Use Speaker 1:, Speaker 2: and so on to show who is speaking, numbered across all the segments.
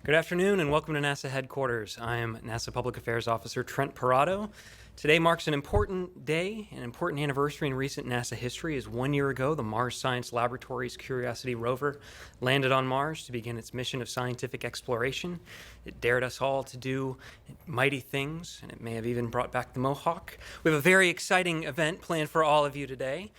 Speaker 1: Good afternoon and welcome to NASA headquarters. I am NASA Public Affairs Officer Trent Parado. Today marks an important day, an important anniversary in recent NASA history, as 1 year ago the Mars Science Laboratory's Curiosity Rover landed on Mars to begin its mission of scientific exploration. It dared us all to do mighty things, and it may have even brought back the Mohawk. We have a very exciting event planned for all of you today.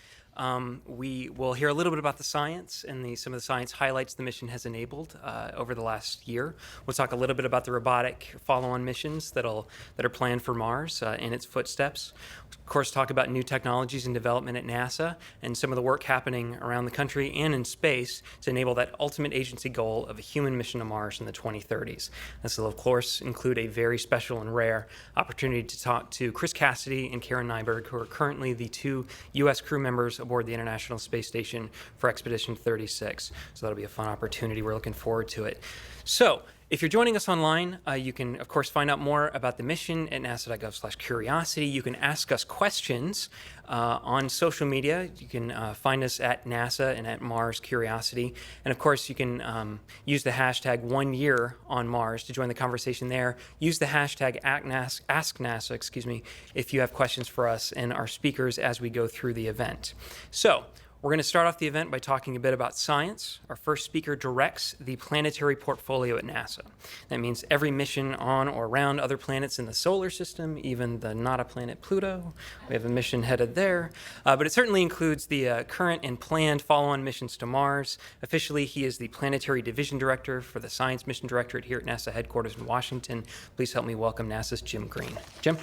Speaker 1: We will hear a little bit about the science and some of the science highlights the mission has enabled over the last year. We'll talk a little bit about the robotic follow-on missions that are planned for Mars in its footsteps. Of course, talk about new technologies and development at NASA and some of the work happening around the country and in space to enable that ultimate agency goal of a human mission to Mars in the 2030s. This will, of course, include a very special and rare opportunity to talk to Chris Cassidy and Karen Nyberg, who are currently the two U.S. crew members aboard the International Space Station for Expedition 36. So that'll be a fun opportunity. We're looking forward to it. So, if you're joining us online, you can, of course, find out more about the mission at nasa.gov/curiosity. You can ask us questions on social media. You can find us at NASA and at Mars Curiosity. And, of course, you can use the hashtag 1 year on Mars to join the conversation there. Use the hashtag Ask NASA, if you have questions for us and our speakers as we go through the event. So, we're going to start off the event by talking a bit about science. Our first speaker directs the planetary portfolio at NASA. That means every mission on or around other planets in the solar system, even the not-a-planet Pluto. We have a mission headed there. But it certainly includes the current and planned follow-on missions to Mars. Officially, he is the Planetary Division Director for the Science Mission Directorate here at NASA headquarters in Washington. Please help me welcome NASA's Jim Green. Jim?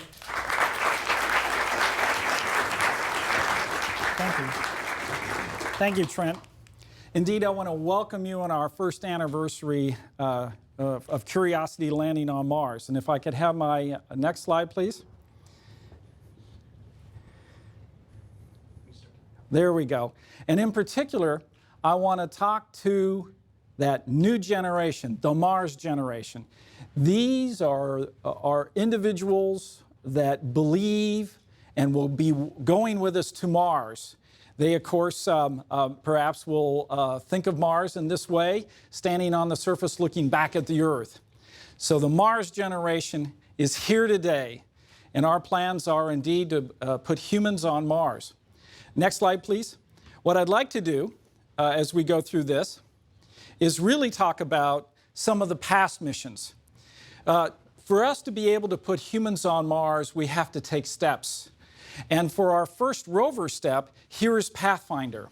Speaker 2: Thank you. Thank you, Trent. Indeed, I want to welcome you on our first anniversary of Curiosity landing on Mars. And if I could have my next slide, please. There we go. And in particular, I want to talk to that new generation, the Mars generation. These are individuals that believe and will be going with us to Mars. They, of course, perhaps will think of Mars in this way, standing on the surface looking back at the Earth. So the Mars generation is here today, and our plans are indeed to put humans on Mars. Next slide, please. What I'd like to do as we go through this is really talk about some of the past missions. For us to be able to put humans on Mars, we have to take steps. And for our first rover step, here is Pathfinder.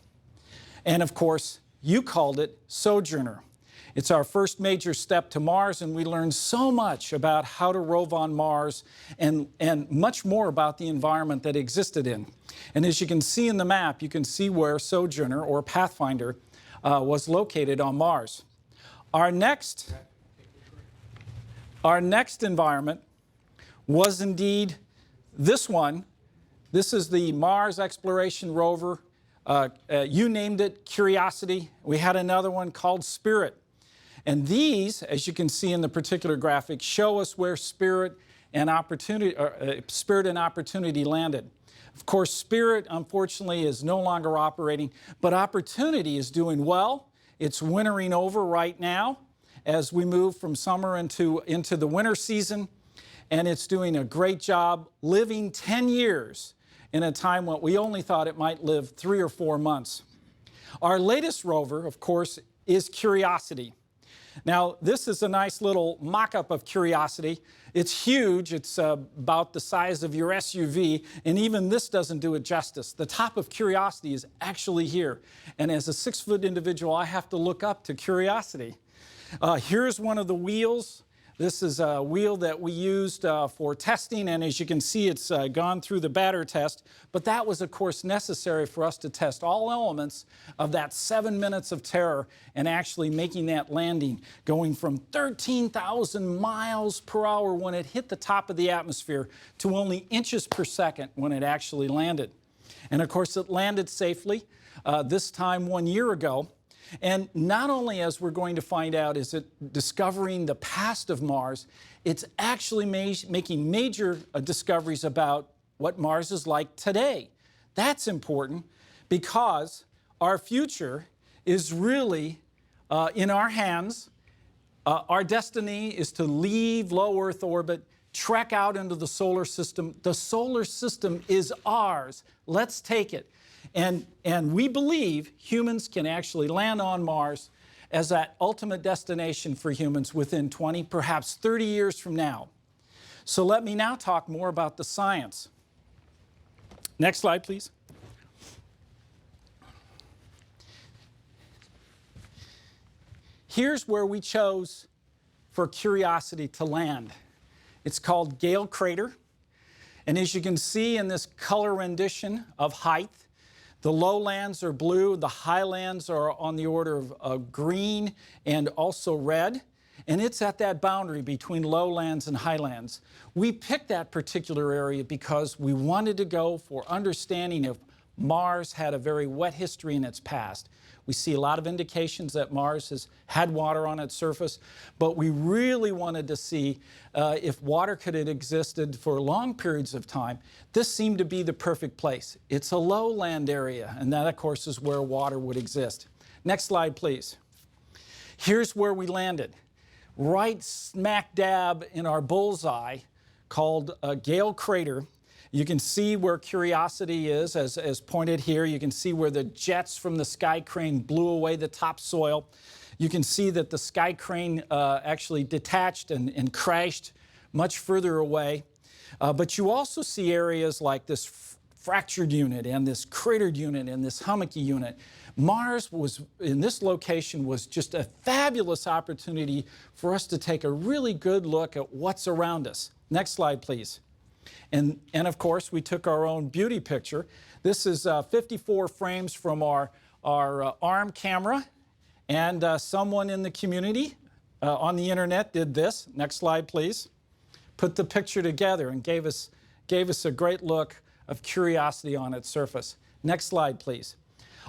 Speaker 2: And of course, you called it Sojourner. It's our first major step to Mars, and we learned so much about how to rove on Mars and much more about the environment that existed in. And as you can see in the map, you can see where Sojourner, or Pathfinder, was located on Mars. Our next environment was indeed this one. This is the Mars Exploration Rover. You named it Curiosity. We had another one called Spirit. And these, as you can see in the particular graphic, show us where Spirit and Opportunity landed. Of course, Spirit, unfortunately, is no longer operating, but Opportunity is doing well. It's wintering over right now as we move from summer into the winter season, and it's doing a great job living 10 years in a time when we only thought it might live 3 or 4 months. Our latest rover, of course, is Curiosity. Now, this is a nice little mock-up of Curiosity. It's huge. It's about the size of your SUV, and even this doesn't do it justice. The top of Curiosity is actually here, and as a 6-foot individual, I have to look up to Curiosity. Here's one of the wheels. This is a wheel that we used for testing, and as you can see, it's gone through the batter test. But that was, of course, necessary for us to test all elements of that 7 minutes of terror and actually making that landing, going from 13,000 miles per hour when it hit the top of the atmosphere to only inches per second when it actually landed. And, of course, it landed safely, this time 1 year ago. And not only, as we're going to find out, is it discovering the past of Mars, it's actually making major discoveries about what Mars is like today. That's important because our future is really in our hands. Our destiny is to leave low Earth orbit, trek out into the solar system. The solar system is ours. Let's take it. And we believe humans can actually land on Mars as that ultimate destination for humans within 20, perhaps 30 years from now. So let me now talk more about the science. Next slide, please. Here's where we chose for Curiosity to land. It's called Gale Crater. And as you can see in this color rendition of height, the lowlands are blue, the highlands are on the order of green and also red. And it's at that boundary between lowlands and highlands. We picked that particular area because we wanted to go for understanding if Mars had a very wet history in its past. We see a lot of indications that Mars has had water on its surface, but we really wanted to see if water could have existed for long periods of time. This seemed to be the perfect place. It's a lowland area, and that, of course, is where water would exist. Next slide, please. Here's where we landed. Right smack dab in our bullseye called Gale Crater. You can see where Curiosity is, as pointed here. You can see where the jets from the sky crane blew away the topsoil. You can see that the sky crane actually detached and crashed much further away. But you also see areas like this fractured unit and this cratered unit and this hummocky unit. Mars was, in this location, was just a fabulous opportunity for us to take a really good look at what's around us. Next slide, please. And of course, we took our own beauty picture. This is 54 frames from our ARM camera, and someone in the community on the internet did this. Next slide, please. Put the picture together and gave us a great look of Curiosity on its surface. Next slide, please.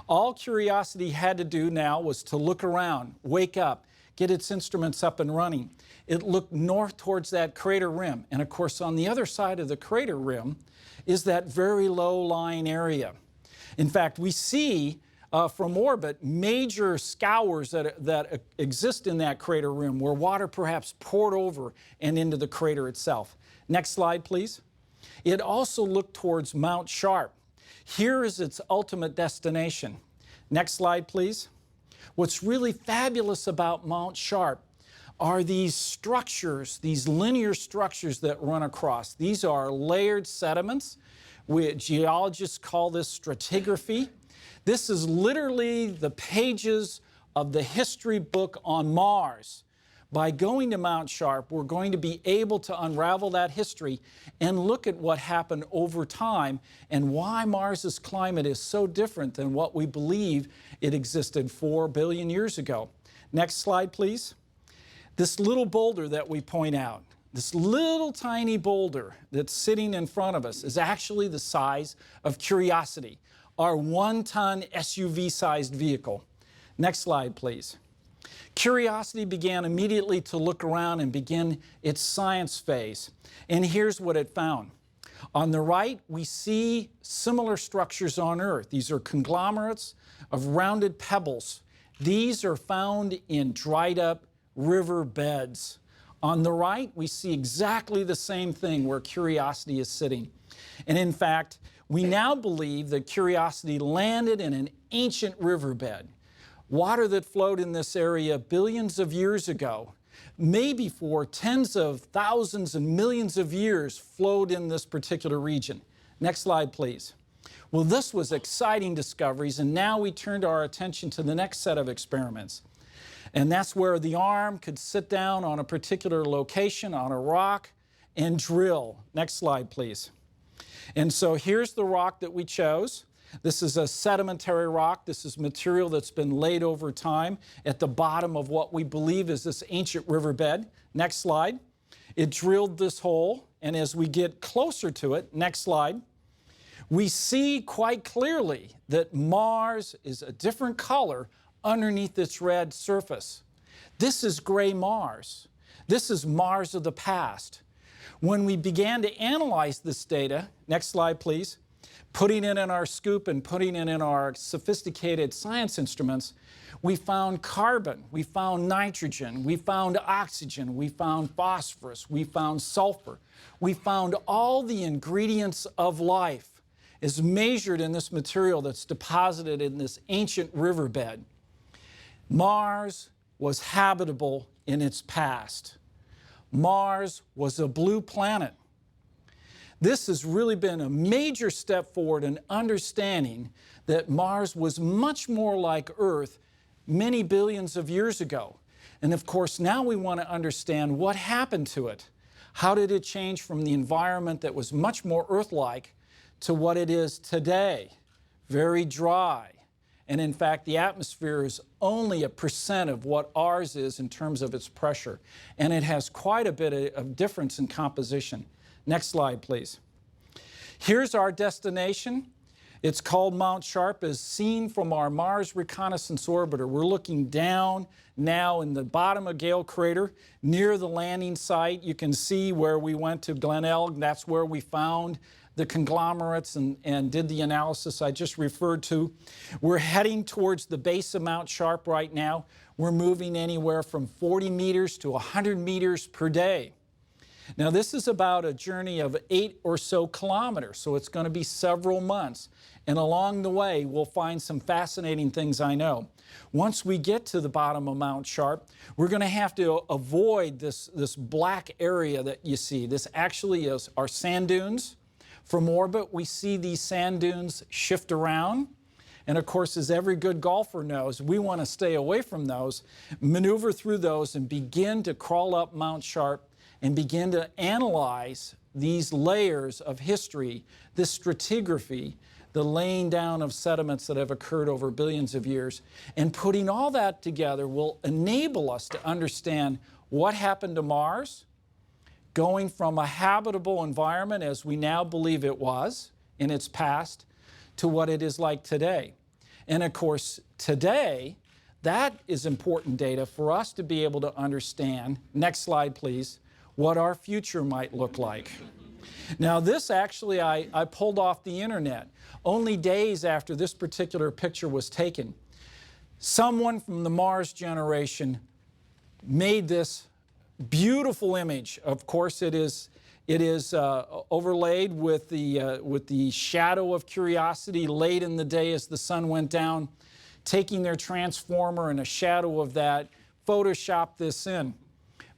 Speaker 2: All Curiosity had to do now was to look around, wake up, get its instruments up and running. It looked north towards that crater rim. And of course, on the other side of the crater rim is that very low-lying area. In fact, we see from orbit major scours that exist in that crater rim where water perhaps poured over and into the crater itself. Next slide, please. It also looked towards Mount Sharp. Here is its ultimate destination. Next slide, please. What's really fabulous about Mount Sharp are these structures, these linear structures that run across. These are layered sediments. Geologists call this stratigraphy. This is literally the pages of the history book on Mars. By going to Mount Sharp, we're going to be able to unravel that history and look at what happened over time and why Mars's climate is so different than what we believe it existed 4 billion years ago. Next slide, please. This little boulder that we point out, this little tiny boulder that's sitting in front of us is actually the size of Curiosity, our 1-ton SUV-sized vehicle. Next slide, please. Curiosity began immediately to look around and begin its science phase. And here's what it found. On the right, we see similar structures on Earth. These are conglomerates of rounded pebbles. These are found in dried up river beds. On the right, we see exactly the same thing where Curiosity is sitting. And in fact, we now believe that Curiosity landed in an ancient riverbed. Water that flowed in this area billions of years ago, maybe for tens of thousands and millions of years, flowed in this particular region. Next slide, please. Well, this was exciting discoveries, and now we turned our attention to the next set of experiments. And that's where the arm could sit down on a particular location, on a rock, and drill. Next slide, please. And so here's the rock that we chose. This is a sedimentary rock. This is material that's been laid over time at the bottom of what we believe is this ancient riverbed. Next slide. It drilled this hole, and as we get closer to it, next slide, we see quite clearly that Mars is a different color underneath its red surface. This is gray Mars. This is Mars of the past. When we began to analyze this data, next slide please, Putting it in our scoop and putting it in our sophisticated science instruments, we found carbon, we found nitrogen, we found oxygen, we found phosphorus, we found sulfur. We found all the ingredients of life is measured in this material that's deposited in this ancient riverbed. Mars was habitable in its past. Mars was a blue planet. This has really been a major step forward in understanding that Mars was much more like Earth many billions of years ago. And of course, now we want to understand what happened to it. How did it change from the environment that was much more Earth-like to what it is today? Very dry. And in fact, the atmosphere is only 1% of what ours is in terms of its pressure. And it has quite a bit of difference in composition. Next slide, please. Here's our destination. It's called Mount Sharp, as seen from our Mars Reconnaissance Orbiter. We're looking down now in the bottom of Gale Crater, near the landing site. You can see where we went to Glen Elg. That's where we found the conglomerates and did the analysis I just referred to. We're heading towards the base of Mount Sharp right now. We're moving anywhere from 40 meters to 100 meters per day. Now, this is about a journey of 8 or so kilometers, so it's going to be several months. And along the way, we'll find some fascinating things, I know. Once we get to the bottom of Mount Sharp, we're going to have to avoid this black area that you see. This actually is our sand dunes. From orbit, we see these sand dunes shift around. And of course, as every good golfer knows, we want to stay away from those, maneuver through those, and begin to crawl up Mount Sharp and begin to analyze these layers of history, this stratigraphy, the laying down of sediments that have occurred over billions of years. And putting all that together will enable us to understand what happened to Mars, going from a habitable environment, as we now believe it was in its past, to what it is like today. And of course, today, that is important data for us to be able to understand, next slide please, what our future might look like. Now this actually I pulled off the internet only days after this particular picture was taken. Someone from the Mars generation made this beautiful image. Of course, it is overlaid with the shadow of Curiosity late in the day as the sun went down, taking their transformer and a shadow of that, photoshopped this in.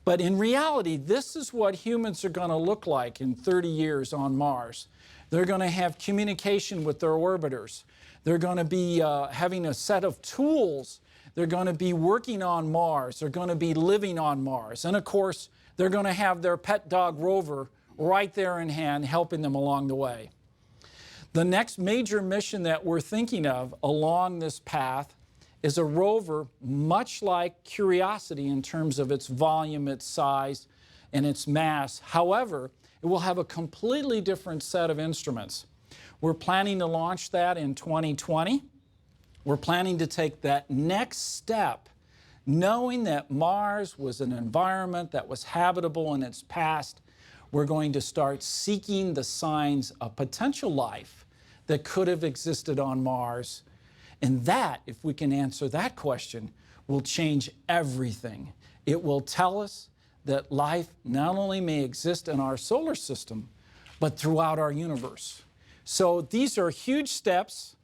Speaker 2: But in reality, this is what humans are going to look like in 30 years on Mars. They're going to have communication with their orbiters. They're going to be having a set of tools. They're going to be working on Mars. They're going to be living on Mars. And of course, they're going to have their pet dog rover right there in hand, helping them along the way. The next major mission that we're thinking of along this path is a rover much like Curiosity in terms of its volume, its size, and its mass. However, it will have a completely different set of instruments. We're planning to launch that in 2020. We're planning to take that next step, knowing that Mars was an environment that was habitable in its past. We're going to start seeking the signs of potential life that could have existed on Mars. And that, if we can answer that question, will change everything. It will tell us that life not only may exist in our solar system, but throughout our universe. So these are huge steps,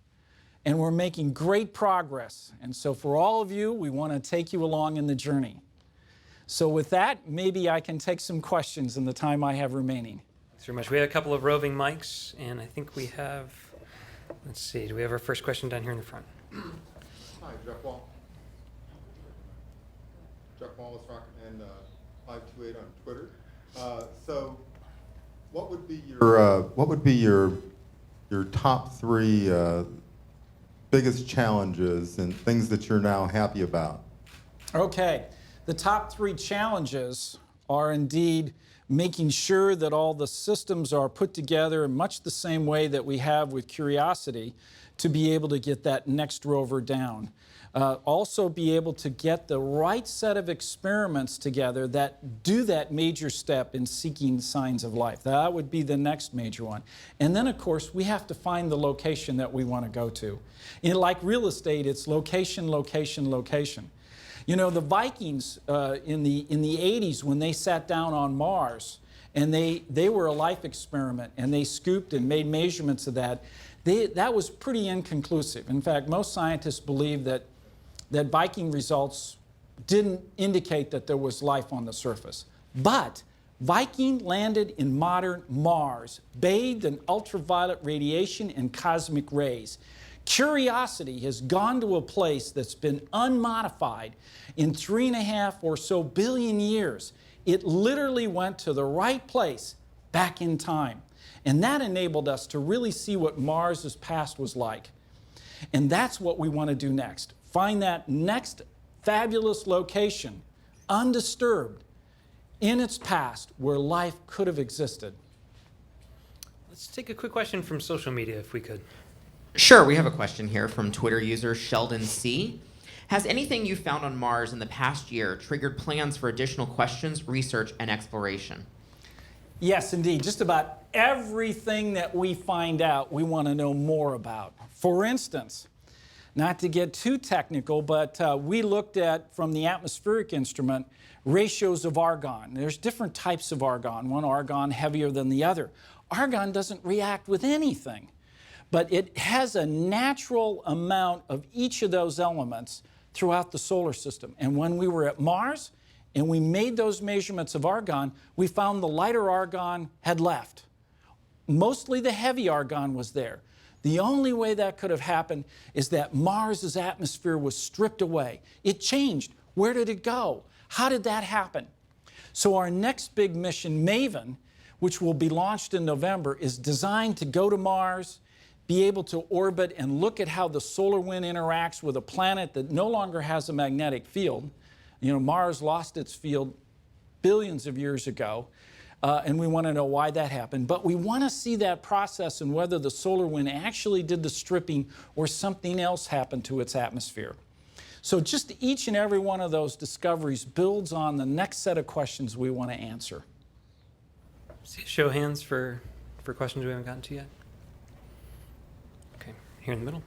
Speaker 2: and we're making great progress. And so for all of you, we want to take you along in the journey. So with that, maybe I can take some questions in the time I have remaining.
Speaker 1: Thanks very much. We have a couple of roving mics, and I think we have, let's see, do we have our first question down here in the front?
Speaker 3: Hi, Jeff Wall. Jeff Wallace, and 528 on Twitter. So, what would be your top three biggest challenges and things that you're now happy about?
Speaker 2: Okay, the top three challenges are indeed making sure that all the systems are put together in much the same way that we have with Curiosity to be able to get that next rover down. Also be able to get the right set of experiments together that do that major step in seeking signs of life. That would be the next major one. And then, of course, we have to find the location that we want to go to. Like real estate, it's location, location, location. You know, the Vikings in the 80s, when they sat down on Mars, and they were a life experiment, and they scooped and made measurements of that, that was pretty inconclusive. In fact, most scientists believe that Viking results didn't indicate that there was life on the surface. But Viking landed in modern Mars, bathed in ultraviolet radiation and cosmic rays. Curiosity has gone to a place that's been unmodified in 3.5 or so billion years. It literally went to the right place back in time. And that enabled us to really see what Mars's past was like. And that's what we want to do next. Find that next fabulous location, undisturbed, in its past, where life could have existed.
Speaker 1: Let's take a quick question from social media, if we could.
Speaker 4: Sure, we have a question here from Twitter user Sheldon C. Has anything you found on Mars in the past year triggered plans for additional questions, research, and exploration?
Speaker 2: Yes, indeed. Just about everything that we find out, we want to know more about. For instance, not to get too technical, but we looked at, from the atmospheric instrument, ratios of argon. There's different types of argon, one argon heavier than the other. Argon doesn't react with anything, but it has a natural amount of each of those elements throughout the solar system. And when we were at Mars and we made those measurements of argon, we found the lighter argon had left. Mostly the heavy argon was there. The only way that could have happened is that Mars's atmosphere was stripped away. It changed. Where did it go? How did that happen? So our next big mission, MAVEN, which will be launched in November, is designed to go to Mars, be able to orbit and look at how the solar wind interacts with a planet that no longer has a magnetic field. You know, Mars lost its field billions of years ago. And we want to know why that happened. But we want to see that process and whether the solar wind actually did the stripping or something else happened to its atmosphere. So just each and every one of those discoveries builds on the next set of questions we want to answer.
Speaker 1: See a show of hands for questions we haven't gotten to yet. Okay, here in the middle.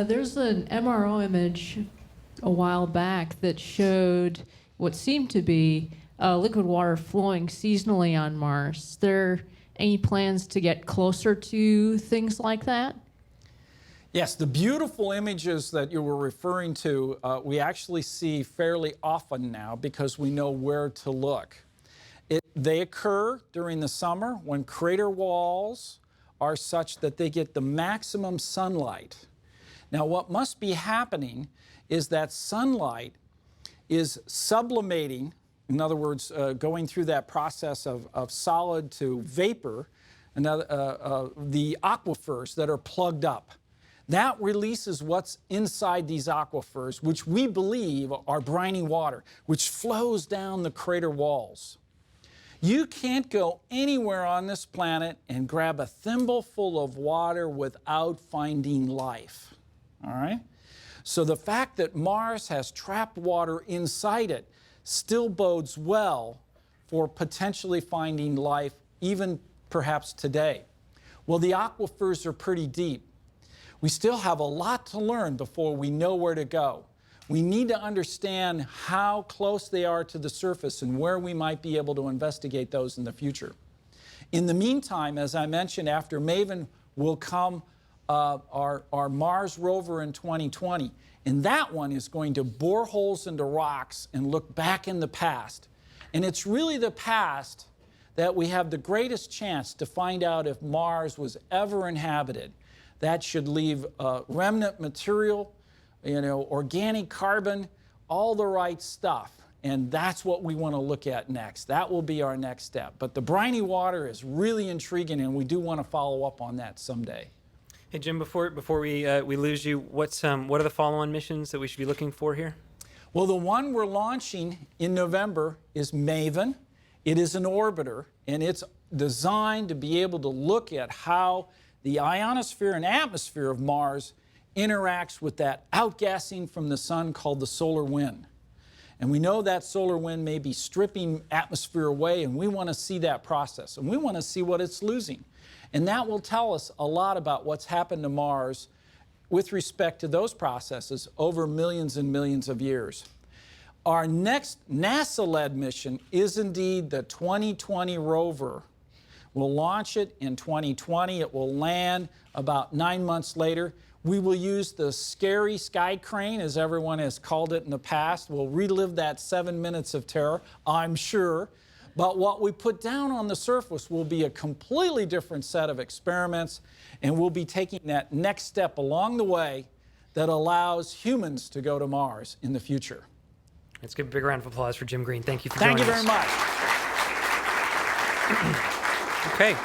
Speaker 5: There's an MRO image a while back that showed what seemed to be liquid water flowing seasonally on Mars. Is there any plans to get closer to things like that?
Speaker 2: Yes, the beautiful images that you were referring to, we actually see fairly often now because we know where to look. They occur during the summer when crater walls are such that they get the maximum sunlight. Now, what must be happening is that sunlight is sublimating, in other words, going through that process of solid to vapor, the aquifers that are plugged up. That releases what's inside these aquifers, which we believe are briny water, which flows down the crater walls. You can't go anywhere on this planet and grab a thimbleful of water without finding life. All right? So the fact that Mars has trapped water inside it still bodes well for potentially finding life, even perhaps today. Well, the aquifers are pretty deep. We still have a lot to learn before we know where to go. We need to understand how close they are to the surface and where we might be able to investigate those in the future. In the meantime, as I mentioned, after MAVEN will come our Mars rover in 2020. And that one is going to bore holes into rocks and look back in the past. And it's really the past that we have the greatest chance to find out if Mars was ever inhabited. That should leave remnant material, organic carbon, all the right stuff. And that's what we want to look at next. That will be our next step. But the briny water is really intriguing, and we do want to follow up on that someday.
Speaker 1: Hey, Jim, before we lose you, what are the follow-on missions that we should be looking for here?
Speaker 2: Well, the one we're launching in November is MAVEN. It is an orbiter, and it's designed to be able to look at how the ionosphere and atmosphere of Mars interacts with that outgassing from the sun called the solar wind. And we know that solar wind may be stripping atmosphere away, and we want to see that process, and we want to see what it's losing. And that will tell us a lot about what's happened to Mars with respect to those processes over millions and millions of years. Our next NASA-led mission is indeed the 2020 rover. We'll launch it in 2020. It will land about 9 months later. We will use the scary sky crane, as everyone has called it in the past. We'll relive that 7 minutes of terror, I'm sure. But what we put down on the surface will be a completely different set of experiments, and we'll be taking that next step along the way that allows humans to go to Mars in the future.
Speaker 1: Let's give a big round of applause for Jim Green. Thank you for joining us.
Speaker 2: Thank you very much.
Speaker 1: Okay.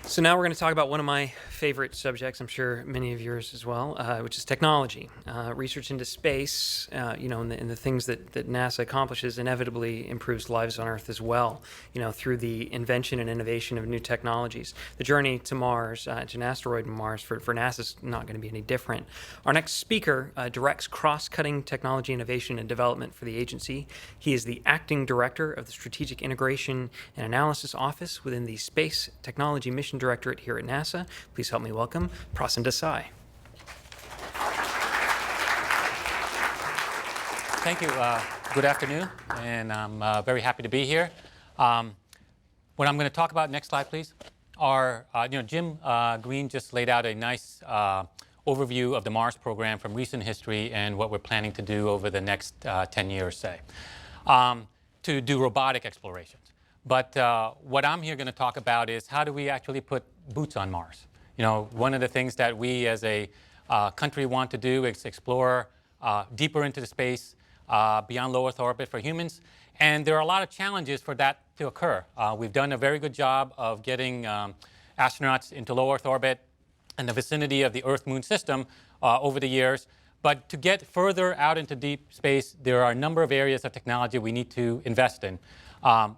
Speaker 1: So now we're going to talk about one of my favorite subjects, I'm sure many of yours as well, which is technology. Research into space, and the things that NASA accomplishes inevitably improves lives on Earth as well, through the invention and innovation of new technologies. The journey to Mars, to an asteroid in Mars, for NASA is not going to be any different. Our next speaker directs cross-cutting technology innovation and development for the agency. He is the acting director of the Strategic Integration and Analysis Office within the Space Technology Mission Directorate here at NASA. Please help me welcome Prasen Desai.
Speaker 6: Thank you. Good afternoon, and I'm very happy to be here. What I'm going to talk about, next slide, please. Jim Green just laid out a nice overview of the Mars program from recent history and what we're planning to do over the next 10 years, say, to do robotic explorations. But what I'm here going to talk about is how do we actually put boots on Mars? One of the things that we as a country want to do is explore deeper into the space beyond low Earth orbit for humans. And there are a lot of challenges for that to occur. We've done a very good job of getting astronauts into low Earth orbit in the vicinity of the Earth-Moon system over the years. But to get further out into deep space, there are a number of areas of technology we need to invest in.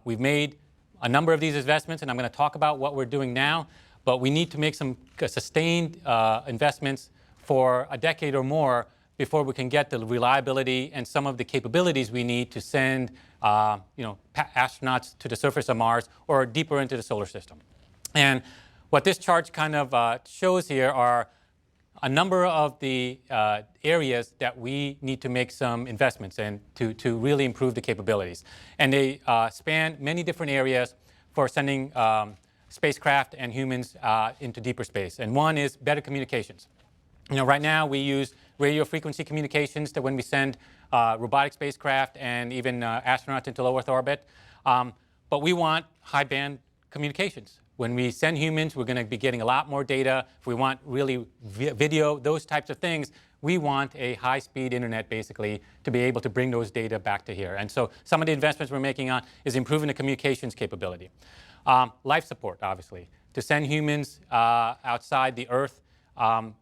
Speaker 6: We've made a number of these investments, and I'm going to talk about what we're doing now. But we need to make some sustained investments for a decade or more before we can get the reliability and some of the capabilities we need to send astronauts to the surface of Mars or deeper into the solar system. And what this chart kind of shows here are a number of the areas that we need to make some investments in to really improve the capabilities. And they span many different areas for sending spacecraft and humans into deeper space. And one is better communications. Right now we use radio frequency communications to when we send robotic spacecraft and even astronauts into low Earth orbit. But we want high band communications. When we send humans, we're going to be getting a lot more data. If we want really video, those types of things, we want a high-speed internet, basically, to be able to bring those data back to here. And so some of the investments we're making on is improving the communications capability. Life support, obviously. To send humans outside the Earth,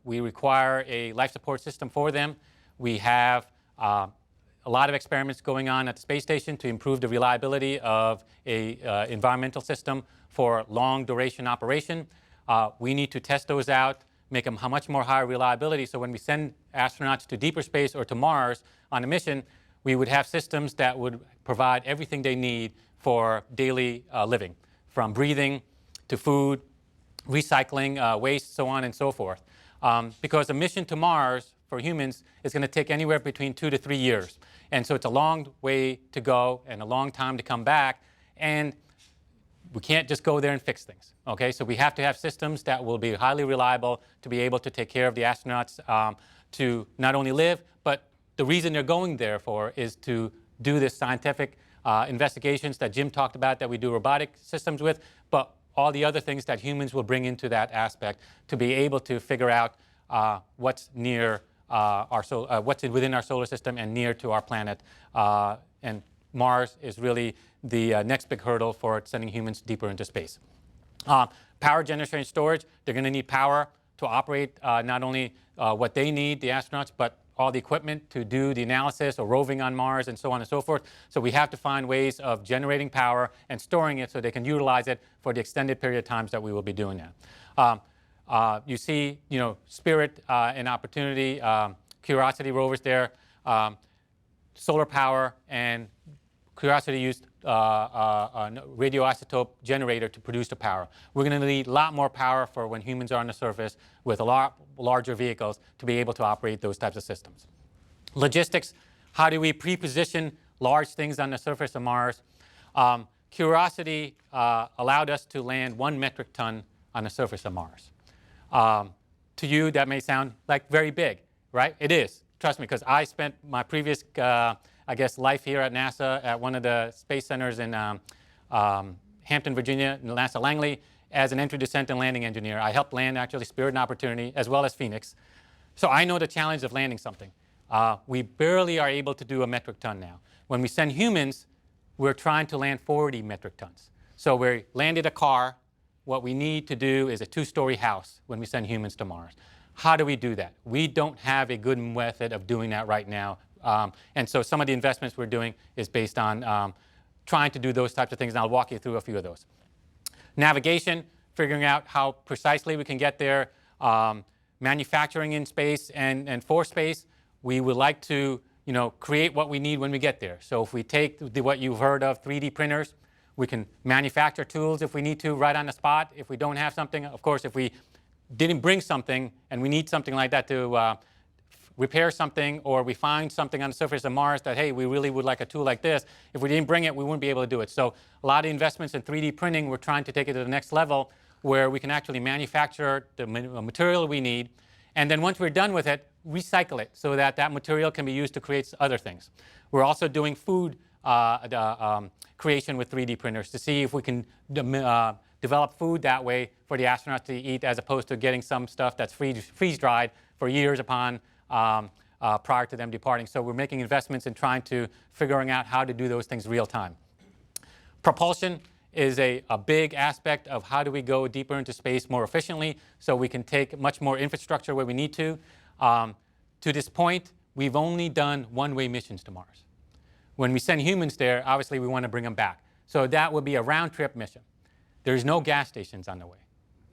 Speaker 6: we require a life support system for them. We have a lot of experiments going on at the space station to improve the reliability of an environmental system for long duration operation. We need to test those out, make them much more higher reliability, so when we send astronauts to deeper space or to Mars on a mission, we would have systems that would provide everything they need for daily living, from breathing to food, recycling, waste, so on and so forth. Because a mission to Mars for humans is going to take anywhere between 2 to 3 years. And so it's a long way to go and a long time to come back. And we can't just go there and fix things. Okay, so we have to have systems that will be highly reliable to be able to take care of the astronauts to not only live, but the reason they're going there for is to do this scientific investigations that Jim talked about that we do robotic systems with, but all the other things that humans will bring into that aspect to be able to figure out what's near what's within our solar system and near to our planet. And Mars is really the next big hurdle for sending humans deeper into space. Power generation storage, they're going to need power to operate not only what they need, the astronauts, but all the equipment to do the analysis or roving on Mars and so on and so forth. So we have to find ways of generating power and storing it so they can utilize it for the extended period of times that we will be doing that. You see, Spirit and Opportunity, Curiosity rovers there, solar power, and Curiosity used a radioisotope generator to produce the power. We're going to need a lot more power for when humans are on the surface with a lot larger vehicles to be able to operate those types of systems. Logistics, how do we pre-position large things on the surface of Mars? Curiosity allowed us to land 1 metric ton on the surface of Mars. To you, that may sound like very big, right? It is. Trust me, because I spent my previous, life here at NASA at one of the space centers in Hampton, Virginia, NASA Langley, as an entry, descent, and landing engineer. I helped land, actually, Spirit and Opportunity, as well as Phoenix. So I know the challenge of landing something. We barely are able to do a metric ton now. When we send humans, we're trying to land 40 metric tons. So we landed a car. What we need to do is a 2-story house when we send humans to Mars. How do we do that? We don't have a good method of doing that right now. And so some of the investments we're doing is based on trying to do those types of things, and I'll walk you through a few of those. Navigation, figuring out how precisely we can get there. Manufacturing in space and for space, we would like to create what we need when we get there. So if we take what you've heard of, 3D printers, we can manufacture tools if we need to right on the spot. If we don't have something, of course, if we didn't bring something and we need something like that to repair something, or we find something on the surface of Mars that, hey, we really would like a tool like this, if we didn't bring it, we wouldn't be able to do it. So a lot of investments in 3D printing, we're trying to take it to the next level where we can actually manufacture the material we need, and then once we're done with it, recycle it so that that material can be used to create other things. We're also doing food creation with 3D printers to see if we can develop food that way for the astronauts to eat, as opposed to getting some stuff that's freeze-dried for years upon prior to them departing. So we're making investments in trying to figuring out how to do those things real time. Propulsion is a big aspect of how do we go deeper into space more efficiently so we can take much more infrastructure where we need to. To this point, we've only done one-way missions to Mars. When we send humans there, obviously we want to bring them back. So that would be a round-trip mission. There's no gas stations on the way,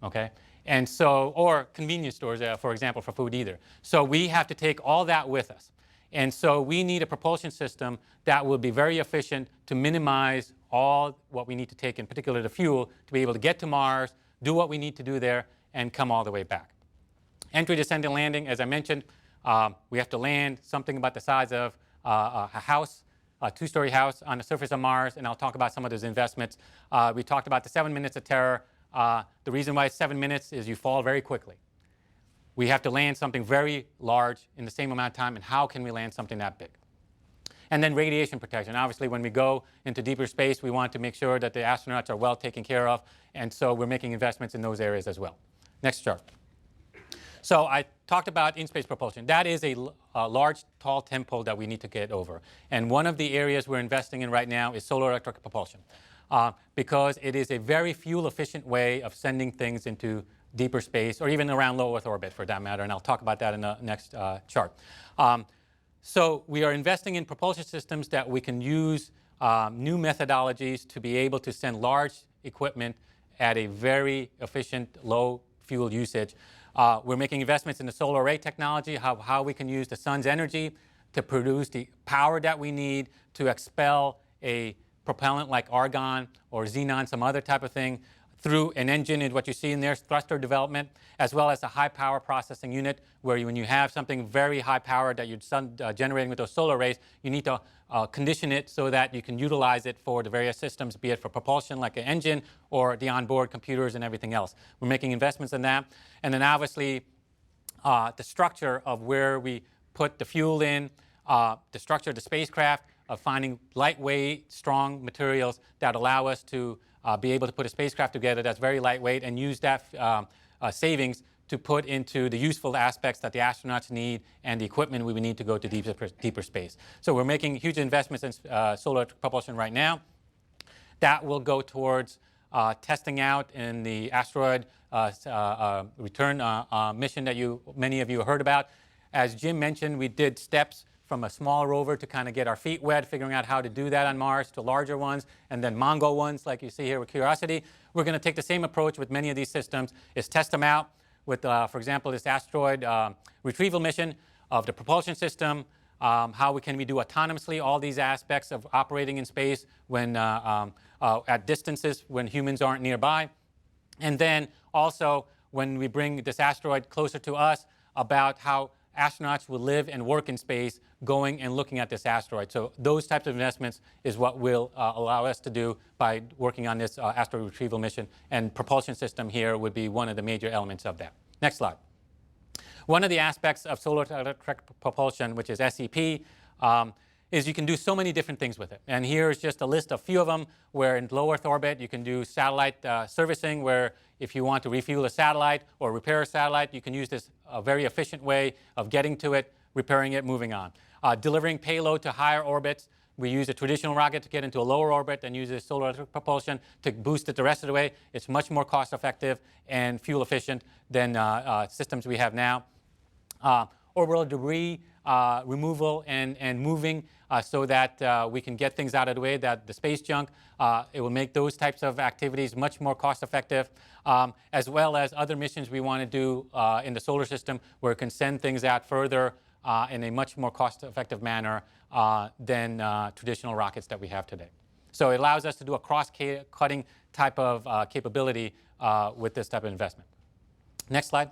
Speaker 6: okay? And so, or convenience stores, for example, for food either. So we have to take all that with us. And so we need a propulsion system that will be very efficient to minimize all what we need to take, in particular the fuel, to be able to get to Mars, do what we need to do there, and come all the way back. Entry, descent, and landing, as I mentioned, we have to land something about the size of a house, a 2-story house on the surface of Mars, and I'll talk about some of those investments. We talked about the 7 minutes of terror. The reason why it's 7 minutes is you fall very quickly. We have to land something very large in the same amount of time, and how can we land something that big? And then radiation protection. Obviously, when we go into deeper space, we want to make sure that the astronauts are well taken care of, and so we're making investments in those areas as well. Next chart. So I talked about in-space propulsion. That is a large, tall tempo that we need to get over. And one of the areas we're investing in right now is solar electric propulsion, because it is a very fuel-efficient way of sending things into deeper space, or even around low Earth orbit for that matter, and I'll talk about that in the next chart. So we are investing in propulsion systems that we can use new methodologies to be able to send large equipment at a very efficient, low fuel usage. We're making investments in the solar array technology, how we can use the sun's energy to produce the power that we need to expel a propellant like argon or xenon, some other type of thing, through an engine, and what you see in there is thruster development, as well as a high power processing unit where when you have something very high power that you're generating with those solar arrays, you need to condition it so that you can utilize it for the various systems, be it for propulsion like an engine or the onboard computers and everything else. We're making investments in that. And then obviously the structure of where we put the fuel in, the structure of the spacecraft, of finding lightweight, strong materials that allow us to be able to put a spacecraft together that's very lightweight and use that savings to put into the useful aspects that the astronauts need and the equipment we would need to go to deeper space. So we're making huge investments in solar propulsion right now. That will go towards testing out in the asteroid return mission that many of you heard about. As Jim mentioned, we did steps from a small rover to kind of get our feet wet, figuring out how to do that on Mars, to larger ones, and then Mongo ones like you see here with Curiosity. We're going to take the same approach with many of these systems, is test them out with, for example, this asteroid retrieval mission of the propulsion system, how can we do autonomously all these aspects of operating in space when at distances when humans aren't nearby. And then also when we bring this asteroid closer to us, about how astronauts will live and work in space going and looking at this asteroid. So those types of investments is what will allow us to do by working on this asteroid retrieval mission, and propulsion system here would be one of the major elements of that. Next slide. One of the aspects of solar electric propulsion, which is SEP, is you can do so many different things with it. And here's just a list of a few of them, where in low Earth orbit you can do satellite servicing, where if you want to refuel a satellite or repair a satellite, you can use this very efficient way of getting to it, repairing it, moving on. Delivering payload to higher orbits, we use a traditional rocket to get into a lower orbit and use this solar electric propulsion to boost it the rest of the way. It's much more cost effective and fuel efficient than systems we have now. Orbital debris removal and moving so that we can get things out of the way, that the space junk, it will make those types of activities much more cost effective, as well as other missions we want to do in the solar system where it can send things out further in a much more cost effective manner than traditional rockets that we have today. So it allows us to do a cross-cutting type of capability with this type of investment. Next slide.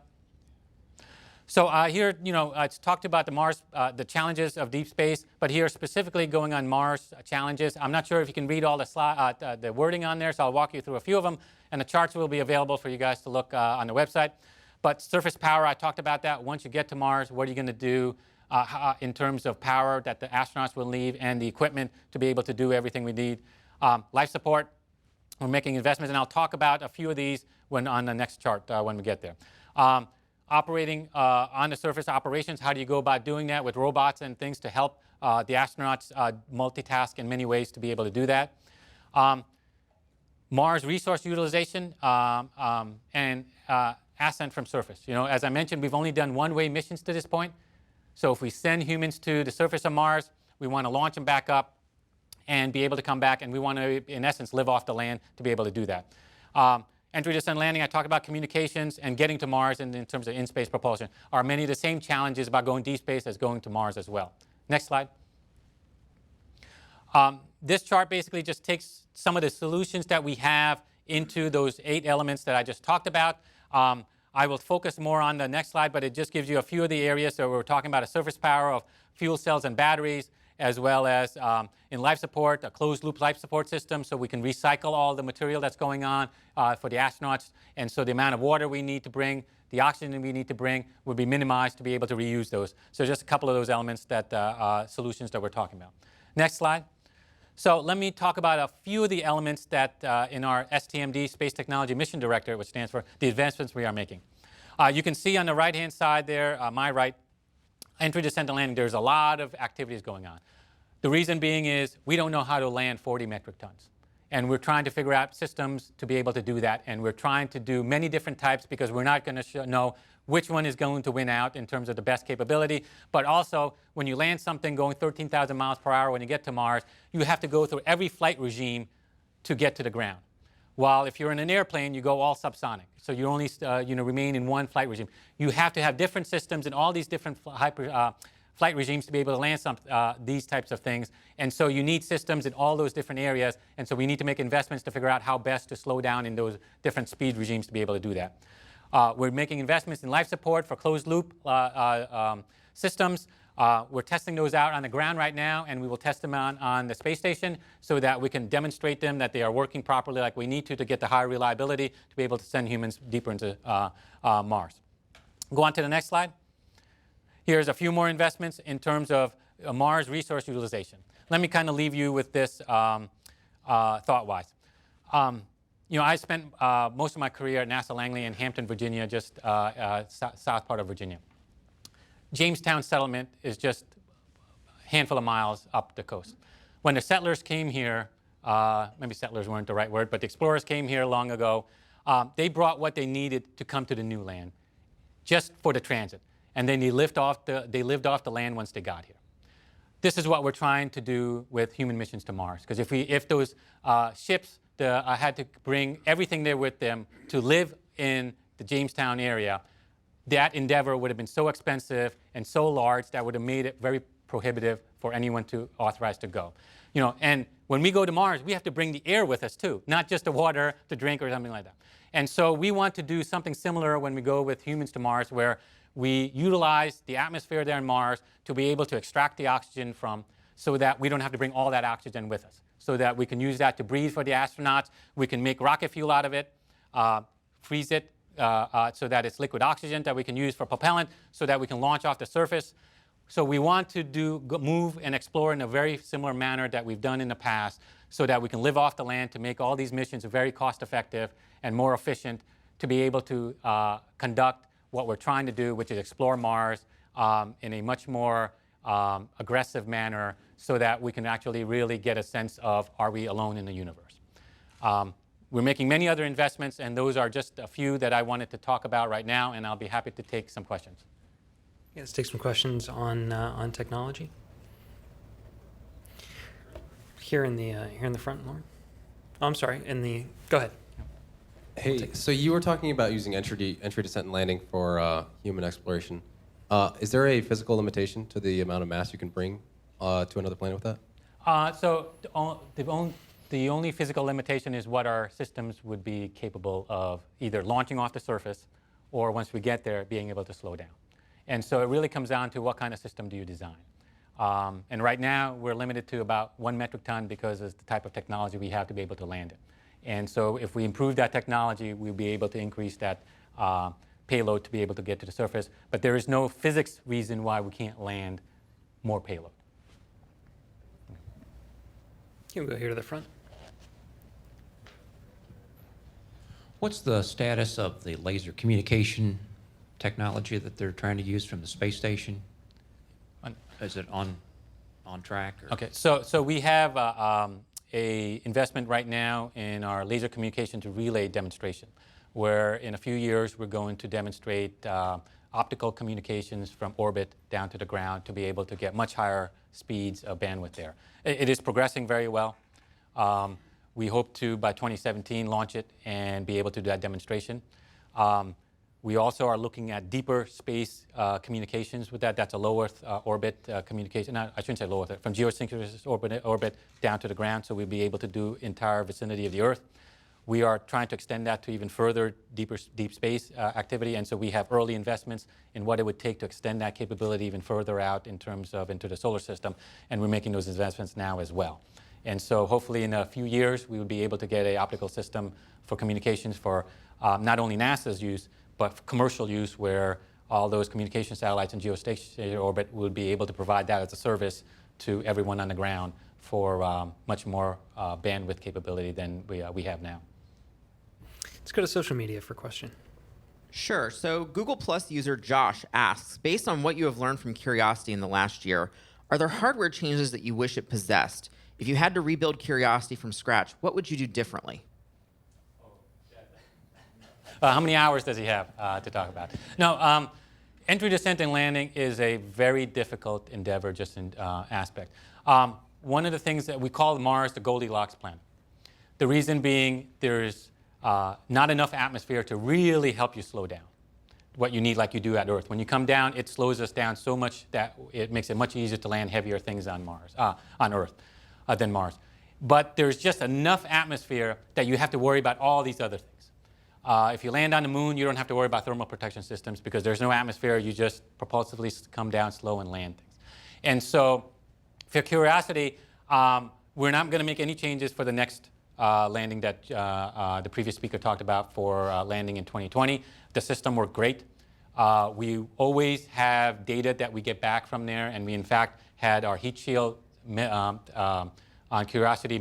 Speaker 6: So here, it's talked about the Mars, the challenges of deep space, but here specifically going on Mars challenges. I'm not sure if you can read all the wording on there, so I'll walk you through a few of them, and the charts will be available for you guys to look on the website. But surface power, I talked about that. Once you get to Mars, what are you going to do in terms of power that the astronauts will need and the equipment to be able to do everything we need. Life support, we're making investments, and I'll talk about a few of these on the next chart when we get there. Operating on the surface operations, how do you go about doing that with robots and things to help the astronauts multitask in many ways to be able to do that. Mars resource utilization and ascent from surface. As I mentioned, we've only done one-way missions to this point. So if we send humans to the surface of Mars, we want to launch them back up and be able to come back, and we want to, in essence, live off the land to be able to do that. Entry, descent, landing, I talked about communications and getting to Mars in terms of in-space propulsion are many of the same challenges about going deep space as going to Mars as well. Next slide. This chart basically just takes some of the solutions that we have into those 8 elements that I just talked about. I will focus more on the next slide, but it just gives you a few of the areas. So we're talking about a surface power of fuel cells and batteries, as well as in life support, a closed-loop life support system, so we can recycle all the material that's going on for the astronauts. And so the amount of water we need to bring, the oxygen we need to bring, would be minimized to be able to reuse those. So just a couple of those elements, solutions that we're talking about. Next slide. So let me talk about a few of the elements that in our STMD, Space Technology Mission Director, which stands for the advancements we are making. You can see on the right-hand side there, my right, entry, descent, and landing, there's a lot of activities going on. The reason being is we don't know how to land 40 metric tons. And we're trying to figure out systems to be able to do that. And we're trying to do many different types because we're not going to know which one is going to win out in terms of the best capability. But also, when you land something going 13,000 miles per hour when you get to Mars, you have to go through every flight regime to get to the ground. While if you're in an airplane, you go all subsonic. So you only remain in one flight regime. You have to have different systems in all these different flight regimes to be able to land these types of things. And so you need systems in all those different areas. And so we need to make investments to figure out how best to slow down in those different speed regimes to be able to do that. We're making investments in life support for closed-loop systems. We're testing those out on the ground right now, and we will test them on the space station so that we can demonstrate them that they are working properly like we need to get the high reliability to be able to send humans deeper into Mars. Go on to the next slide. Here's a few more investments in terms of Mars resource utilization. Let me kind of leave you with this thought-wise. I spent most of my career at NASA Langley in Hampton, Virginia, just south part of Virginia. Jamestown settlement is just a handful of miles up the coast. When the settlers came here, maybe settlers weren't the right word, but the explorers came here long ago, they brought what they needed to come to the new land, just for the transit. and then they lived off the land once they got here. This is what we're trying to do with human missions to Mars. Because if those ships had to bring everything there with them to live in the Jamestown area, that endeavor would have been so expensive and so large that would have made it very prohibitive for anyone to authorize to go. And when we go to Mars, we have to bring the air with us too, not just the water to drink or something like that. And so we want to do something similar when we go with humans to Mars, where we utilize the atmosphere there on Mars to be able to extract the oxygen from, so that we don't have to bring all that oxygen with us, so that we can use that to breathe for the astronauts. We can make rocket fuel out of it, freeze it so that it's liquid oxygen that we can use for propellant, so that we can launch off the surface. So we want to move and explore in a very similar manner that we've done in the past, so that we can live off the land to make all these missions very cost-effective and more efficient, to be able to conduct what we're trying to do, which is explore Mars in a much more aggressive manner, so that we can actually really get a sense of, are we alone in the universe? We're making many other investments, and those are just a few that I wanted to talk about right now, and I'll be happy to take some questions.
Speaker 1: Yeah, let's take some questions on technology. Here in the front, Lauren. Oh, I'm sorry. Go ahead.
Speaker 7: Hey, so you were talking about using entry, descent, and landing for human exploration. Is there a physical limitation to the amount of mass you can bring to another planet with that?
Speaker 6: So the only physical limitation is what our systems would be capable of, either launching off the surface, or once we get there, being able to slow down. And so it really comes down to what kind of system do you design. And right now, we're limited to about 1 metric ton because of the type of technology we have to be able to land it. And so if we improve that technology, we'll be able to increase that payload to be able to get to the surface. But there is no physics reason why we can't land more payload.
Speaker 1: Can we go here to the front?
Speaker 8: What's the status of the laser communication technology that they're trying to use from the space station? Is it on track? Or?
Speaker 6: Okay, so we have a investment right now in our laser communication to relay demonstration, where in a few years we're going to demonstrate optical communications from orbit down to the ground to be able to get much higher speeds of bandwidth there. It is progressing very well. We hope to, by 2017, launch it and be able to do that demonstration. We also are looking at deeper space communications with that. That's a low Earth orbit communication. No, I shouldn't say low Earth, from geosynchronous orbit down to the ground, so we'll be able to do entire vicinity of the Earth. We are trying to extend that to even further deep space activity, and so we have early investments in what it would take to extend that capability even further out in terms of into the solar system, and we're making those investments now as well. And so hopefully in a few years, we would be able to get an optical system for communications for not only NASA's use, but for commercial use, where all those communication satellites in geostationary orbit would be able to provide that as a service to everyone on the ground for much more bandwidth capability than we have now.
Speaker 1: Let's go to social media for a question.
Speaker 4: Sure. So Google Plus user Josh asks, based on what you have learned from Curiosity in the last year, are there hardware changes that you wish it possessed? If you had to rebuild Curiosity from scratch, what would you do differently?
Speaker 6: How many hours does he have to talk about? No, entry, descent, and landing is a very difficult endeavor, just in aspect. One of the things that we call Mars the Goldilocks planet. The reason being there's not enough atmosphere to really help you slow down what you need like you do at Earth. When you come down, it slows us down so much that it makes it much easier to land heavier things on Earth than Mars. But there's just enough atmosphere that you have to worry about all these other things. If you land on the moon, you don't have to worry about thermal protection systems because there's no atmosphere. You just propulsively come down slow and land things. And so for Curiosity, we're not going to make any changes for the next landing that the previous speaker talked about for landing in 2020. The system worked great. We always have data that we get back from there, and we in fact had our heat shield on Curiosity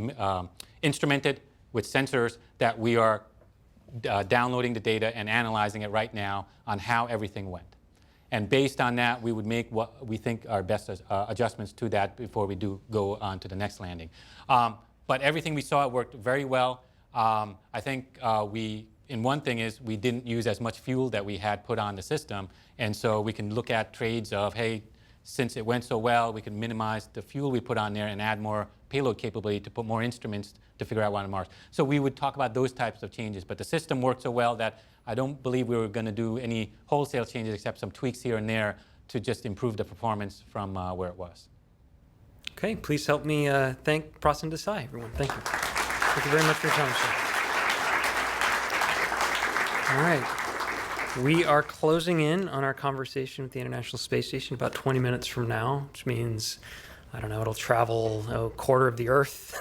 Speaker 6: instrumented with sensors that we are downloading the data and analyzing it right now on how everything went. And based on that, we would make what we think are best adjustments to that before we do go on to the next landing. But everything we saw worked very well. I think we in one thing is we didn't use as much fuel that we had put on the system, and so we can look at trades of, hey, since it went so well, we can minimize the fuel we put on there and add more payload capability to put more instruments to figure out what on Mars. So we would talk about those types of changes, but the system worked so well that I don't believe we were going to do any wholesale changes except some tweaks here and there to just improve the performance from where it was.
Speaker 1: Okay, please help me thank Prasan Desai, everyone. Thank you. Thank you very much for your time, sir. All right. We are closing in on our conversation with the International Space Station about 20 minutes from now, which means, I don't know, it'll travel a quarter of the Earth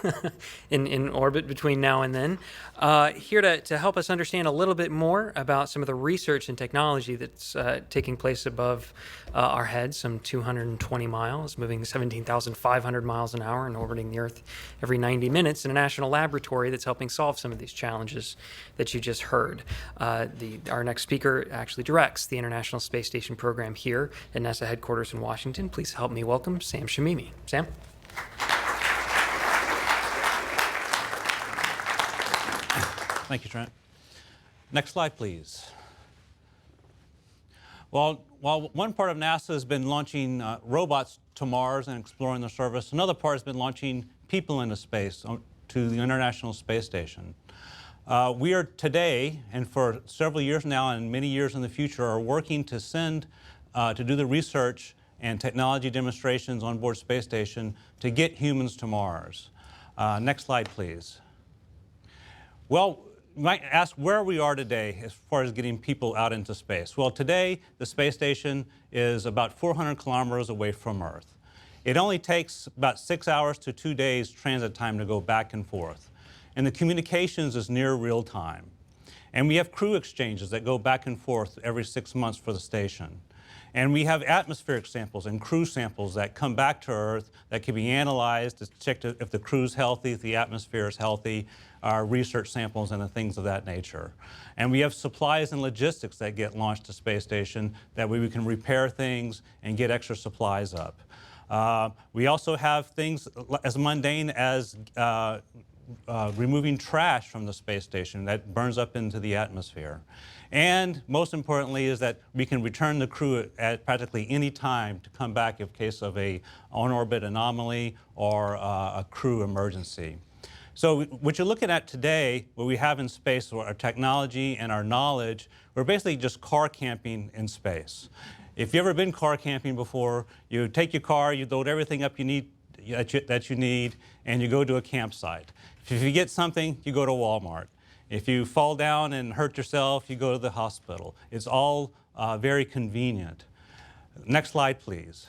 Speaker 1: in orbit between now and then. Here to help us understand a little bit more about some of the research and technology that's taking place above our heads, some 220 miles, moving 17,500 miles an hour and orbiting the Earth every 90 minutes in a national laboratory that's helping solve some of these challenges that you just heard. Our next speaker actually directs the International Space Station program here at NASA headquarters in Washington. Please help me welcome Sam Shamimi. Sam?
Speaker 9: Thank you, Trent. Next slide, please. While one part of NASA has been launching robots to Mars and exploring the surface, another part has been launching people into space to the International Space Station. We are today, and for several years now and many years in the future, are working to send, to do the research and technology demonstrations on board Space Station to get humans to Mars. Next slide, please. Well, you might ask where we are today as far as getting people out into space. Well, today, the space station is about 400 kilometers away from Earth. It only takes about 6 hours to 2 days transit time to go back and forth. And the communications is near real time. And we have crew exchanges that go back and forth every 6 months for the station. And we have atmospheric samples and crew samples that come back to Earth that can be analyzed to check if the crew's healthy, if the atmosphere is healthy, research samples and the things of that nature. And we have supplies and logistics that get launched to space station that way we can repair things and get extra supplies up. We also have things as mundane as removing trash from the space station that burns up into the atmosphere. And most importantly is that we can return the crew at practically any time to come back in case of a on-orbit anomaly or a crew emergency. So what you're looking at today, what we have in space, our technology and our knowledge, we're basically just car camping in space. If you've ever been car camping before, you take your car, you load everything up that you need, and you go to a campsite. If you get something, you go to Walmart. If you fall down and hurt yourself, you go to the hospital. It's all very convenient. Next slide, please.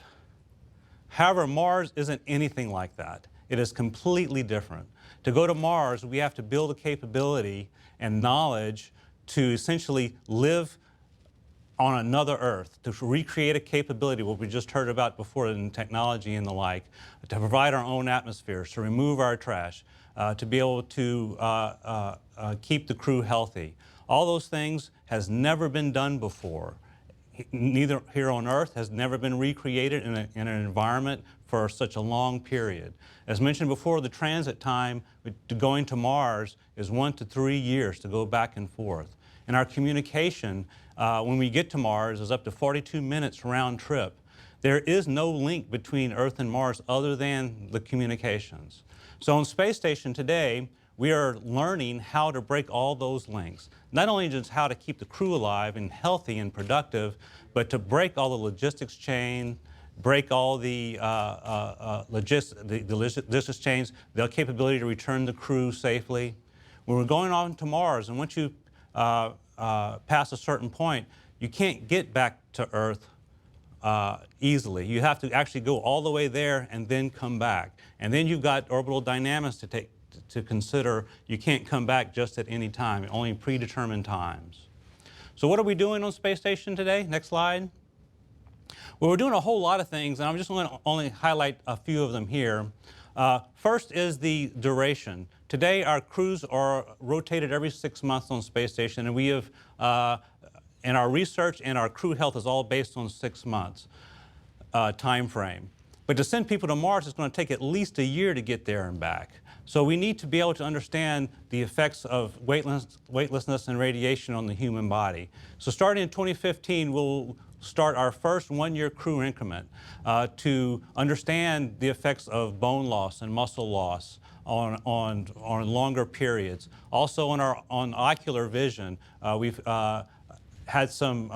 Speaker 9: However, Mars isn't anything like that. It is completely different. To go to Mars, we have to build a capability and knowledge to essentially live on another Earth, to recreate a capability, what we just heard about before in technology and the like, to provide our own atmospheres, to remove our trash, to be able to keep the crew healthy. All those things has never been done before. Neither here on Earth has never been recreated in an environment for such a long period. As mentioned before, the transit time to going to Mars is 1 to 3 years to go back and forth. And our communication, when we get to Mars, is up to 42 minutes round trip. There is no link between Earth and Mars other than the communications. So on Space Station today, we are learning how to break all those links. Not only just how to keep the crew alive and healthy and productive, but to break all the logistics chain, break all the logistics chains, the capability to return the crew safely. When we're going on to Mars, and once you pass a certain point, you can't get back to Earth easily. You have to actually go all the way there and then come back. And then you've got orbital dynamics to consider. You can't come back just at any time, only predetermined times. So what are we doing on Space Station today? Next slide. Well, we're doing a whole lot of things, and I'm just going to only highlight a few of them here. First is the duration. Today, our crews are rotated every 6 months on Space Station, and we have, and our research and our crew health is all based on 6 months time frame. But to send people to Mars, it's going to take at least a year to get there and back. So we need to be able to understand the effects of weightlessness and radiation on the human body. So starting in 2015, we'll start our first one-year crew increment to understand the effects of bone loss and muscle loss on longer periods. Also on ocular vision, we've had some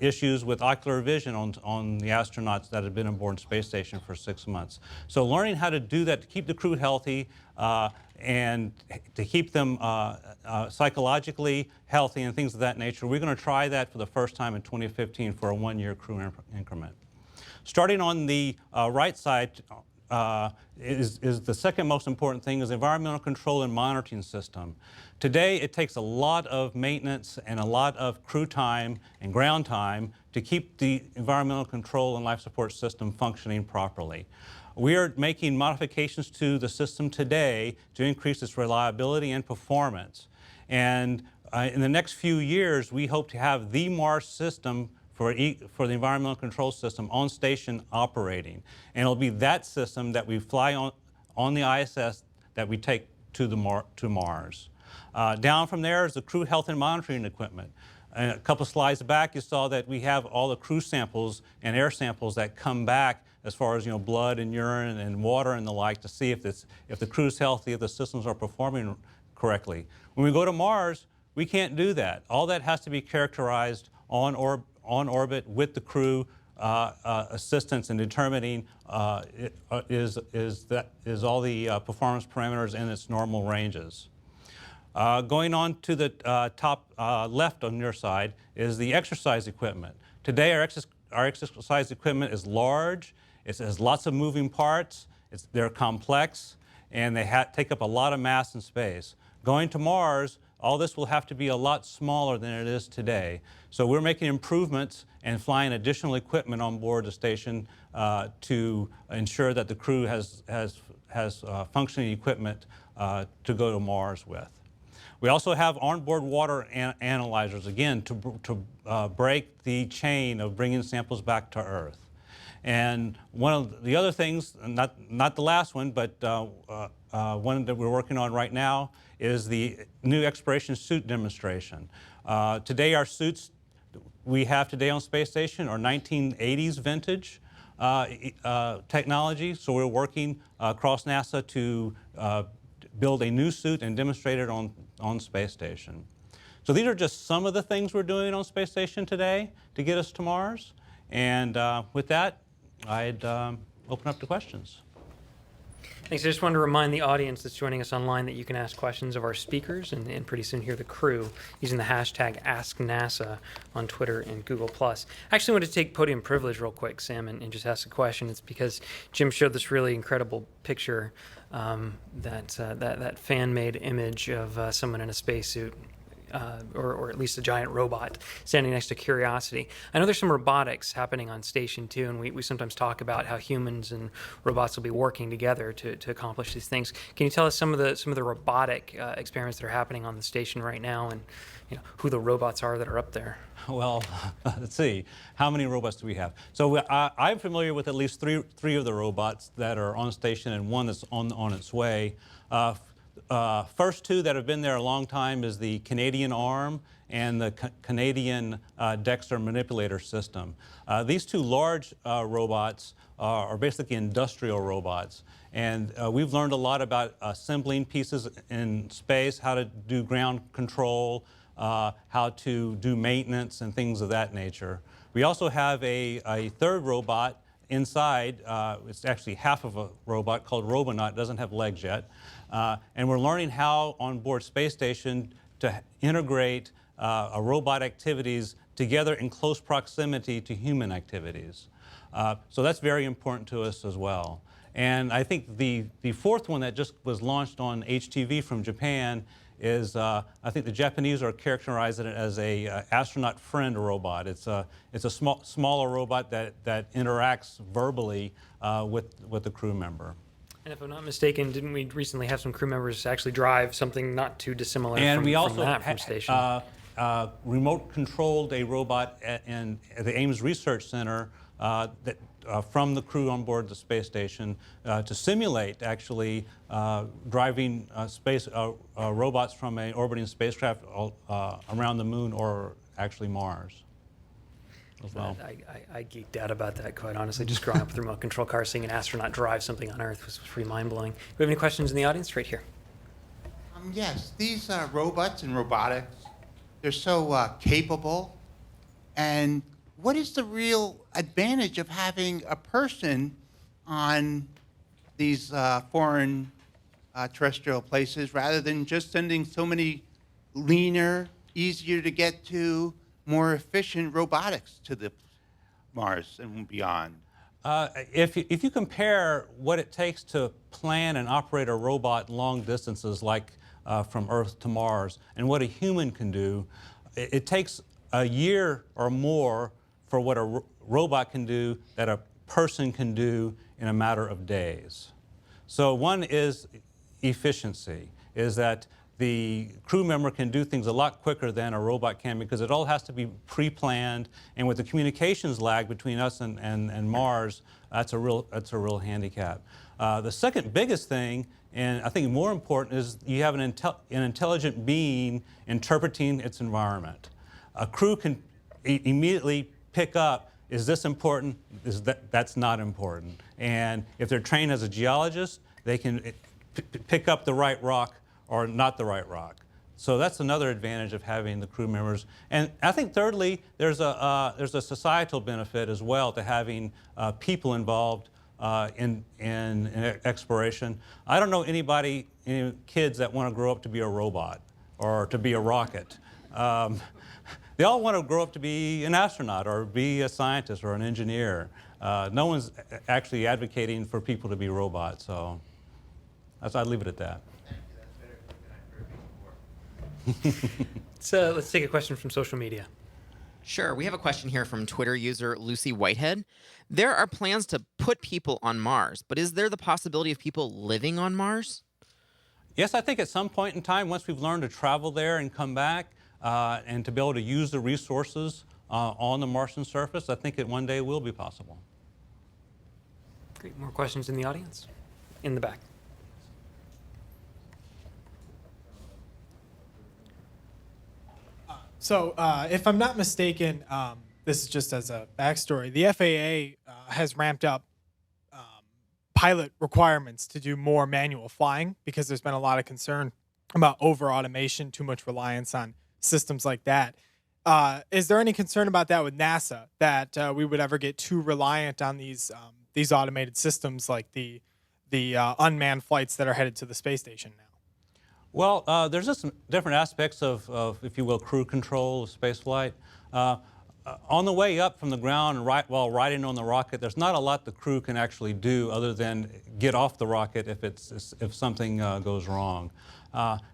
Speaker 9: issues with ocular vision on the astronauts that have been aboard space station for 6 months. So learning how to do that to keep the crew healthy and to keep them psychologically healthy and things of that nature, we're going to try that for the first time in 2015 for a one-year crew increment. Starting on the right side is the second most important thing is environmental control and monitoring system. Today, it takes a lot of maintenance and a lot of crew time and ground time to keep the environmental control and life support system functioning properly. We are making modifications to the system today to increase its reliability and performance. And in the next few years, we hope to have the Mars system for the environmental control system on station operating. And it'll be that system that we fly on the ISS that we take to Mars. Down from there is the crew health and monitoring equipment. And a couple slides back, you saw that we have all the crew samples and air samples that come back as far as blood and urine and water and the like to see if the crew's healthy, if the systems are performing correctly. When we go to Mars, we can't do that. All that has to be characterized on orbit with the crew assistance in determining is all the performance parameters in its normal ranges. Going on to the top left on your side is the exercise equipment. Today our exercise equipment is large, it has lots of moving parts, they're complex, and they take up a lot of mass and space. Going to Mars, all this will have to be a lot smaller than it is today. So we're making improvements and flying additional equipment on board the station to ensure that the crew has functioning equipment to go to Mars with. We also have onboard water analyzers, again, to break the chain of bringing samples back to Earth. And one of the other things, not the last one, but one that we're working on right now is the new exploration suit demonstration. Today our suits we have today on space station are 1980s vintage technology, so we're working across NASA to build a new suit and demonstrate it on space station. So these are just some of the things we're doing on space station today to get us to Mars. And with that, I'd open up to questions.
Speaker 1: Thanks. I just wanted to remind the audience that's joining us online that you can ask questions of our speakers and pretty soon hear the crew using the hashtag AskNASA on Twitter and Google+. I actually want to take podium privilege real quick, Sam, and just ask a question. It's because Jim showed this really incredible picture, that fan-made image of someone in a spacesuit. Or at least a giant robot standing next to Curiosity. I know there's some robotics happening on station too, and we sometimes talk about how humans and robots will be working together to accomplish these things. Can you tell us some of the robotic experiments that are happening on the station right now, and who the robots are that are up there?
Speaker 9: Well, let's see. How many robots do we have? So I'm familiar with at least three of the robots that are on station, and one that's on its way. First two that have been there a long time is the Canadian arm and the Canadian Dexter manipulator system. These two large robots are basically industrial robots. And we've learned a lot about assembling pieces in space, how to do ground control, how to do maintenance and things of that nature. We also have a third robot inside. It's actually half of a robot called Robonaut. It doesn't have legs yet. And we're learning how on board space station to integrate robot activities together in close proximity to human activities. So that's very important to us as well. And I think the fourth one that just was launched on HTV from Japan is, I think the Japanese are characterizing it as a astronaut friend robot. It's a smaller robot that interacts verbally with the crew member.
Speaker 1: And if I'm not mistaken, didn't we recently have some crew members actually drive something not too dissimilar
Speaker 9: and
Speaker 1: from
Speaker 9: we also
Speaker 1: that from station?
Speaker 9: remote-controlled a robot at the Ames Research Center from the crew on board the space station to simulate actually driving robots from an orbiting spacecraft around the moon or actually Mars as well.
Speaker 1: I geeked out about that, quite honestly. Just growing up with remote control cars, seeing an astronaut drive something on Earth was pretty mind-blowing. Do we have any questions in the audience? Right here.
Speaker 10: Yes, these robots and robotics, they're so capable. And what is the real advantage of having a person on these foreign terrestrial places rather than just sending so many leaner, easier to get to, more efficient robotics to the Mars and beyond?
Speaker 9: If you compare what it takes to plan and operate a robot long distances like from Earth to Mars and what a human can do, it takes a year or more for what a robot can do that a person can do in a matter of days. So one is efficiency, is that the crew member can do things a lot quicker than a robot can because it all has to be pre-planned, and with the communications lag between us and Mars, that's a real handicap. The second biggest thing, and I think more important, is you have an intelligent being interpreting its environment. A crew can immediately pick up, is this important? That's not important. And if they're trained as a geologist, they can pick up the right rock or not the right rock. So that's another advantage of having the crew members. And I think thirdly, there's a societal benefit as well to having people involved in exploration. I don't know any kids that want to grow up to be a robot or to be a rocket. They all want to grow up to be an astronaut or be a scientist or an engineer. No one's actually advocating for people to be robots, so I'd leave it at that.
Speaker 1: So let's take a question from social media.
Speaker 4: Sure. We have a question here from Twitter user Lucy Whitehead. There are plans to put people on Mars, but is there the possibility of people living on Mars?
Speaker 9: Yes, I think at some point in time, once we've learned to travel there and come back and to be able to use the resources on the Martian surface, I think it one day will be possible.
Speaker 1: Great. More questions in the audience? In the back.
Speaker 11: So, if I'm not mistaken, this is just as a backstory, the FAA has ramped up pilot requirements to do more manual flying because there's been a lot of concern about over-automation, too much reliance on systems like that. Is there any concern about that with NASA, that we would ever get too reliant on these automated systems like the unmanned flights that are headed to the space station now?
Speaker 9: Well, there's just some different aspects of, if you will, crew control of spaceflight. On the way up from the ground and while riding on the rocket, there's not a lot the crew can actually do other than get off the rocket if something goes wrong.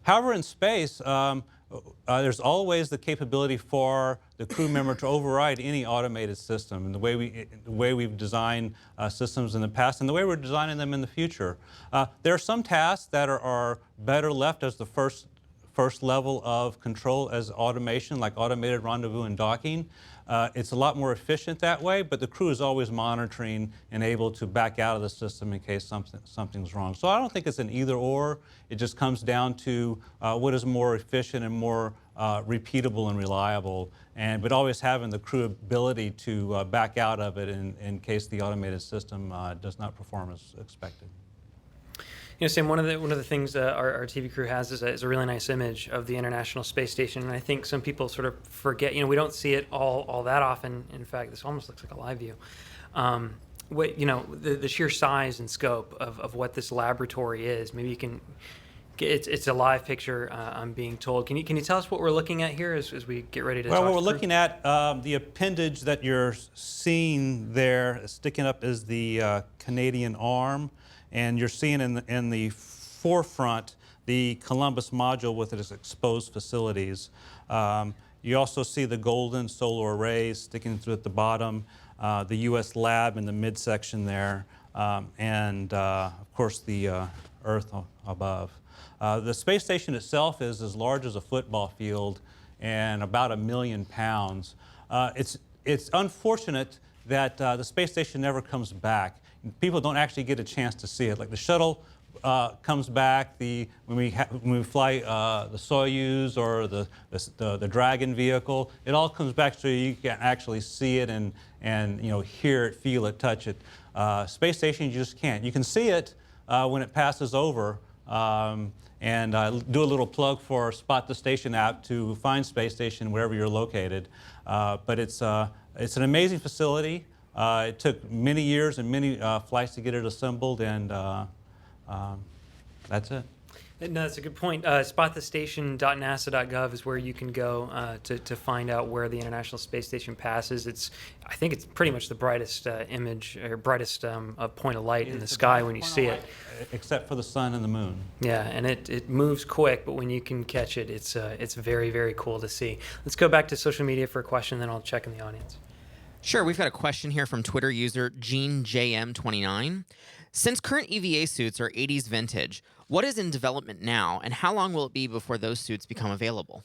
Speaker 9: However, in space, there's always the capability for the crew member to override any automated system, and the way we've designed systems in the past and the way we're designing them in the future. There are some tasks that are better left as the first level of control as automation, like automated rendezvous and docking. It's a lot more efficient that way, but the crew is always monitoring and able to back out of the system in case something's wrong. So I don't think it's an either or. It just comes down to what is more efficient and more repeatable and reliable, but always having the crew ability to back out of it in case the automated system does not perform as expected.
Speaker 1: You know, Sam, one of the things our TV crew has is a really nice image of the International Space Station, and I think some people sort of forget. You know, we don't see it all that often. In fact, this almost looks like a live view. The sheer size and scope of what this laboratory is. Maybe you can. It's a live picture. I'm being told. Can you tell us what we're looking at here as we get ready to?
Speaker 9: Well,
Speaker 1: talk
Speaker 9: what we're
Speaker 1: through?
Speaker 9: looking at, the appendage that you're seeing there sticking up is the Canadian arm. And you're seeing in the forefront the Columbus module with its exposed facilities. You also see the golden solar arrays sticking through at the bottom, the U.S. lab in the midsection there, and of course the Earth above. The space station itself is as large as a football field, and about 1 million pounds. It's unfortunate that the space station never comes back. People don't actually get a chance to see it. Like the shuttle comes back, when we fly the Soyuz or the Dragon vehicle, it all comes back so you can actually see it and hear it, feel it, touch it. Space station, you just can't. You can see it when it passes over. And do a little plug for Spot the Station app to find space station wherever you're located. But it's an amazing facility. It took many years and many flights to get it assembled, and that's it.
Speaker 1: No, that's a good point. Spotthestation.nasa.gov is where you can go to find out where the International Space Station passes. I think it's pretty much the brightest image, or brightest point of light in the sky when you see it.
Speaker 9: Except for the sun and the moon.
Speaker 1: Yeah, and it moves quick, but when you can catch it, it's very, very cool to see. Let's go back to social media for a question, then I'll check in the audience.
Speaker 4: Sure, we've got a question here from Twitter user GeneJM29. Since current EVA suits are 80s vintage, what is in development now, and how long will it be before those suits become available?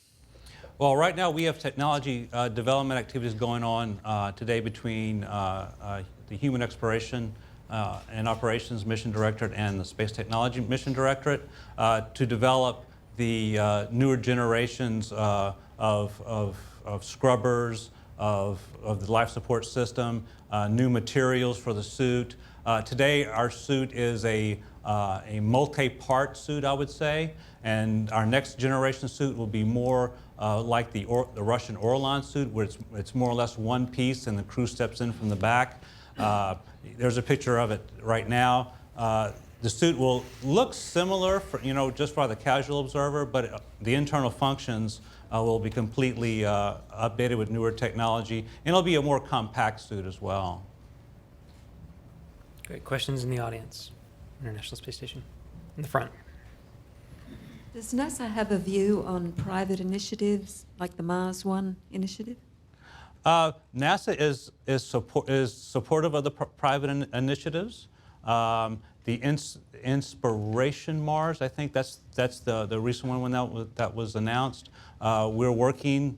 Speaker 9: Well, right now we have technology development activities going on today between the Human Exploration and Operations Mission Directorate and the Space Technology Mission Directorate to develop the newer generations of scrubbers, of the life support system, new materials for the suit. Today, our suit is a multi-part suit, I would say, and our next generation suit will be more like the Russian Orlan suit, where it's more or less one piece and the crew steps in from the back. There's a picture of it right now. The suit will look similar, just for the casual observer, but the internal functions will be completely updated with newer technology, and it'll be a more compact suit as well.
Speaker 1: Great. Questions in the audience? International Space Station. In the front.
Speaker 12: Does NASA have a view on private initiatives like the Mars One initiative?
Speaker 9: NASA is supportive of the private initiatives. The Inspiration Mars, I think that's the recent one that was announced. We're working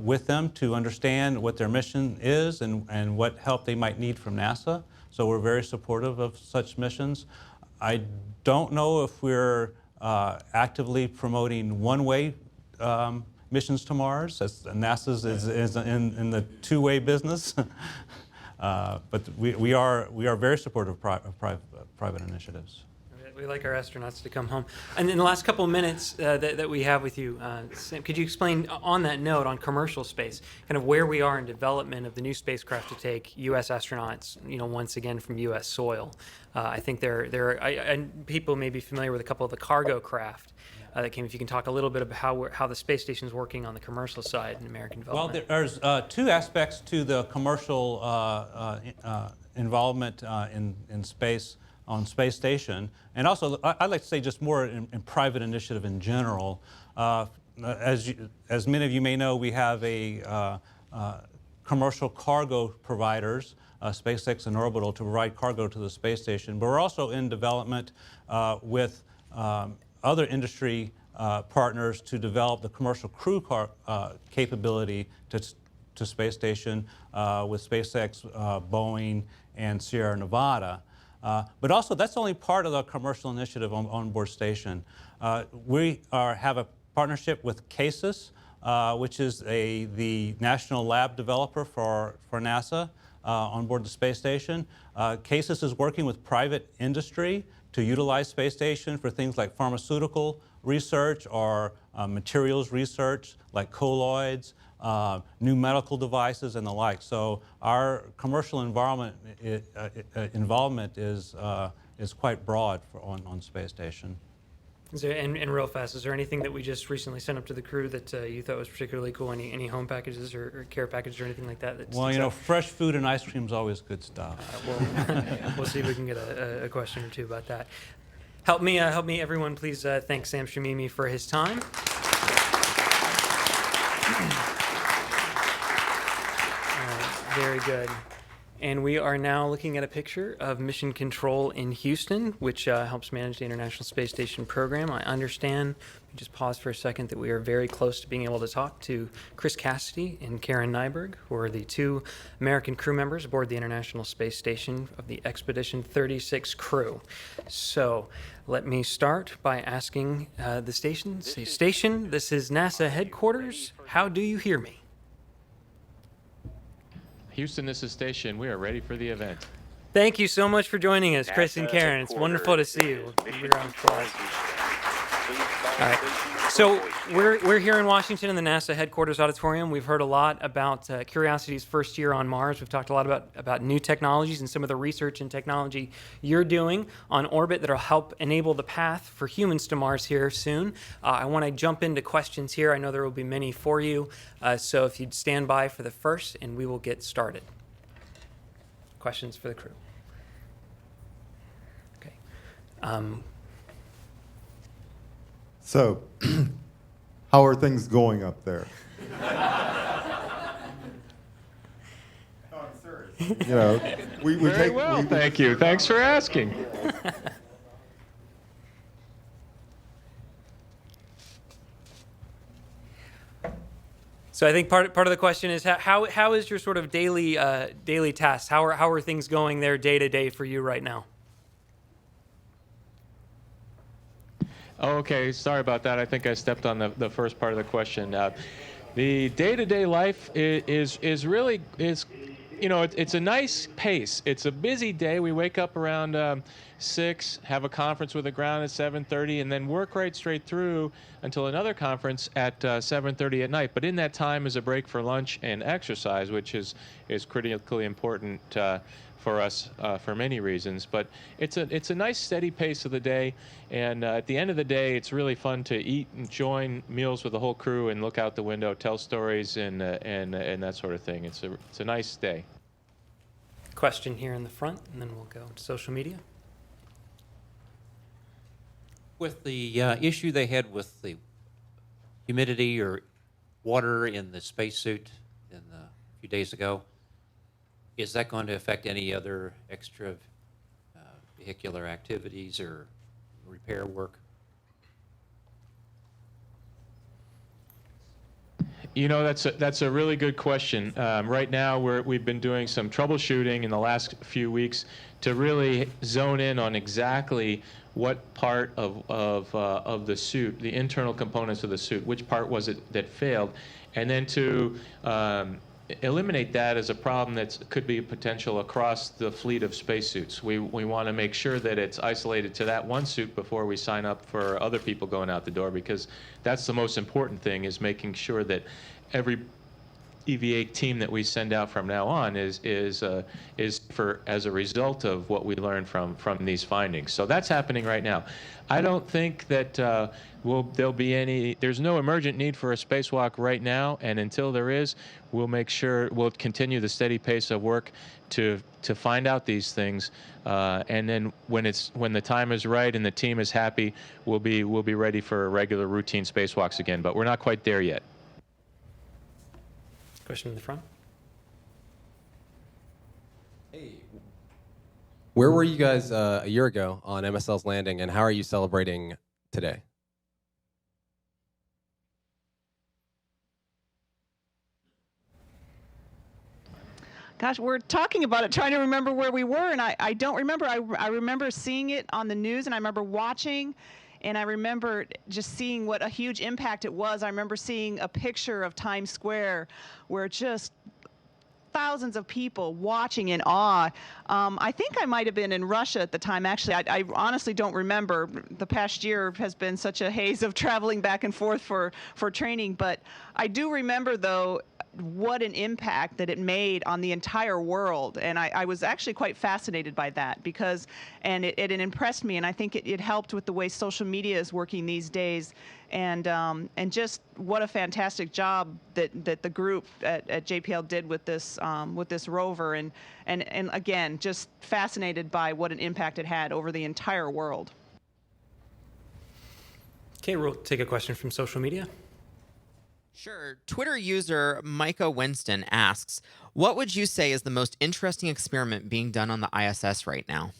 Speaker 9: with them to understand what their mission is and what help they might need from NASA. So we're very supportive of such missions. I don't know if we're actively promoting one-way missions to Mars, as NASA's is in the two-way business. But we are very supportive of private initiatives.
Speaker 1: We like our astronauts to come home. And in the last couple of minutes that we have with you, Sam, could you explain on that note, on commercial space, kind of where we are in development of the new spacecraft to take U.S. astronauts, once again from U.S. soil? I think and people may be familiar with a couple of the cargo craft that came. If you can talk a little bit about how the space station is working on the commercial side in American development.
Speaker 9: Well, there's two aspects to the commercial involvement in space. On space station, and also I'd like to say just more in private initiative in general. As many of you may know, we have commercial cargo providers, SpaceX and Orbital, to provide cargo to the space station. But we're also in development with other industry partners to develop the commercial crew capability to space station with SpaceX, Boeing, and Sierra Nevada. But also, that's only part of the commercial initiative on board station. We have a partnership with CASIS, which is the national lab developer for NASA on board the space station. CASIS is working with private industry to utilize space station for things like pharmaceutical research or materials research like colloids, new medical devices, and the like. So our commercial involvement is quite broad on space station.
Speaker 1: And real fast, is there anything that we just recently sent up to the crew that you thought was particularly cool? Any home packages or care packages or anything like that?
Speaker 9: Well, fresh food and ice cream is always good stuff.
Speaker 1: We'll see if we can get a question or two about that. Help me, everyone, please thank Sam Shamimi for his time. Very good. And we are now looking at a picture of Mission Control in Houston, which helps manage the International Space Station program. I understand, just pause for a second, that we are very close to being able to talk to Chris Cassidy and Karen Nyberg, who are the 2 American crew members aboard the International Space Station of the Expedition 36 crew. So let me start by asking the station, say, station, this is NASA headquarters. How do you hear me?
Speaker 13: Houston, this is Station. We are ready for the event.
Speaker 1: Thank you so much for joining us, Chris and
Speaker 14: NASA
Speaker 1: Karen. It's wonderful to see you.
Speaker 14: Mission
Speaker 1: We're on
Speaker 14: Control.
Speaker 1: All right. So we're here in Washington in the NASA headquarters auditorium. We've heard a lot about Curiosity's first year on Mars. We've talked a lot about new technologies and some of the research and technology you're doing on orbit that will help enable the path for humans to Mars here soon. I want to jump into questions here. I know there will be many for you. So if you'd stand by for the first, and we will get started. Questions for the crew? Okay.
Speaker 3: So, how are things going up there? You know, we
Speaker 13: Very
Speaker 3: take
Speaker 13: well, thank you. Thanks for asking.
Speaker 1: So I think part of the question is how is your sort of daily tasks? How are things going there day to day for you right now?
Speaker 13: Oh, okay, sorry about that. I think I stepped on the first part of the question. The day-to-day life is really, you know, it's a nice pace. It's a busy day. We wake up around 6, have a conference with the ground at 7:30, and then work right straight through until another conference at 7:30 at night. But in that time is a break for lunch and exercise, which is critically important for us for many reasons. But it's a nice steady pace of the day, and at the end of the day, it's really fun to eat and join meals with the whole crew and look out the window, tell stories, and that sort of thing. It's a nice day.
Speaker 1: Question here in the front, and then we'll go to social media.
Speaker 8: With the issue they had with the humidity or water in the spacesuit a few days ago, is that going to affect any other extra vehicular activities or repair work?
Speaker 13: You know, that's a really good question. Right now, we've been doing some troubleshooting in the last few weeks to really zone in on exactly what part of the suit, the internal components of the suit, which part was it that failed, and then to eliminate that as a problem that could be potential across the fleet of spacesuits. We want to make sure that it's isolated to that one suit before we sign up for other people going out the door, because that's the most important thing, is making sure that every EVA team that we send out from now on is for as a result of what we learned from these findings. So that's happening right now. I don't think that there'll be any. There's no emergent need for a spacewalk right now, and until there is, we'll make sure we'll continue the steady pace of work to find out these things, and then when the time is right and the team is happy, we'll be ready for regular routine spacewalks again. But we're not quite there yet.
Speaker 1: Question in the front.
Speaker 7: Hey, where were you guys a year ago on MSL's landing, and how are you celebrating today?
Speaker 15: Gosh, we're talking about it, trying to remember where we were, and I don't remember. I remember seeing it on the news, and I remember watching, and I remember just seeing what a huge impact it was. I remember seeing a picture of Times Square where just thousands of people watching in awe. I think I might have been in Russia at the time, actually. I honestly don't remember. The past year has been such a haze of traveling back and forth for training, but I do remember, though, what an impact that it made on the entire world. And I was actually quite fascinated by that, because, and it impressed me, and I think it helped with the way social media is working these days, and just what a fantastic job that the group at JPL did with this rover, and again, just fascinated by what an impact it had over the entire world.
Speaker 1: Okay, we'll take a question from social media.
Speaker 4: Sure. Twitter user Micah Winston asks, what would you say is the most interesting experiment being done on the ISS right now?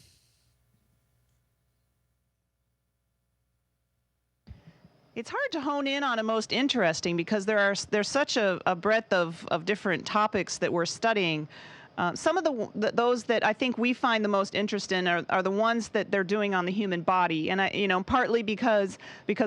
Speaker 15: It's hard to hone in on a most interesting because there's such a breadth of different topics that we're studying. Some of those that I think we find the most interest in are the ones that they're doing on the human body, and partly because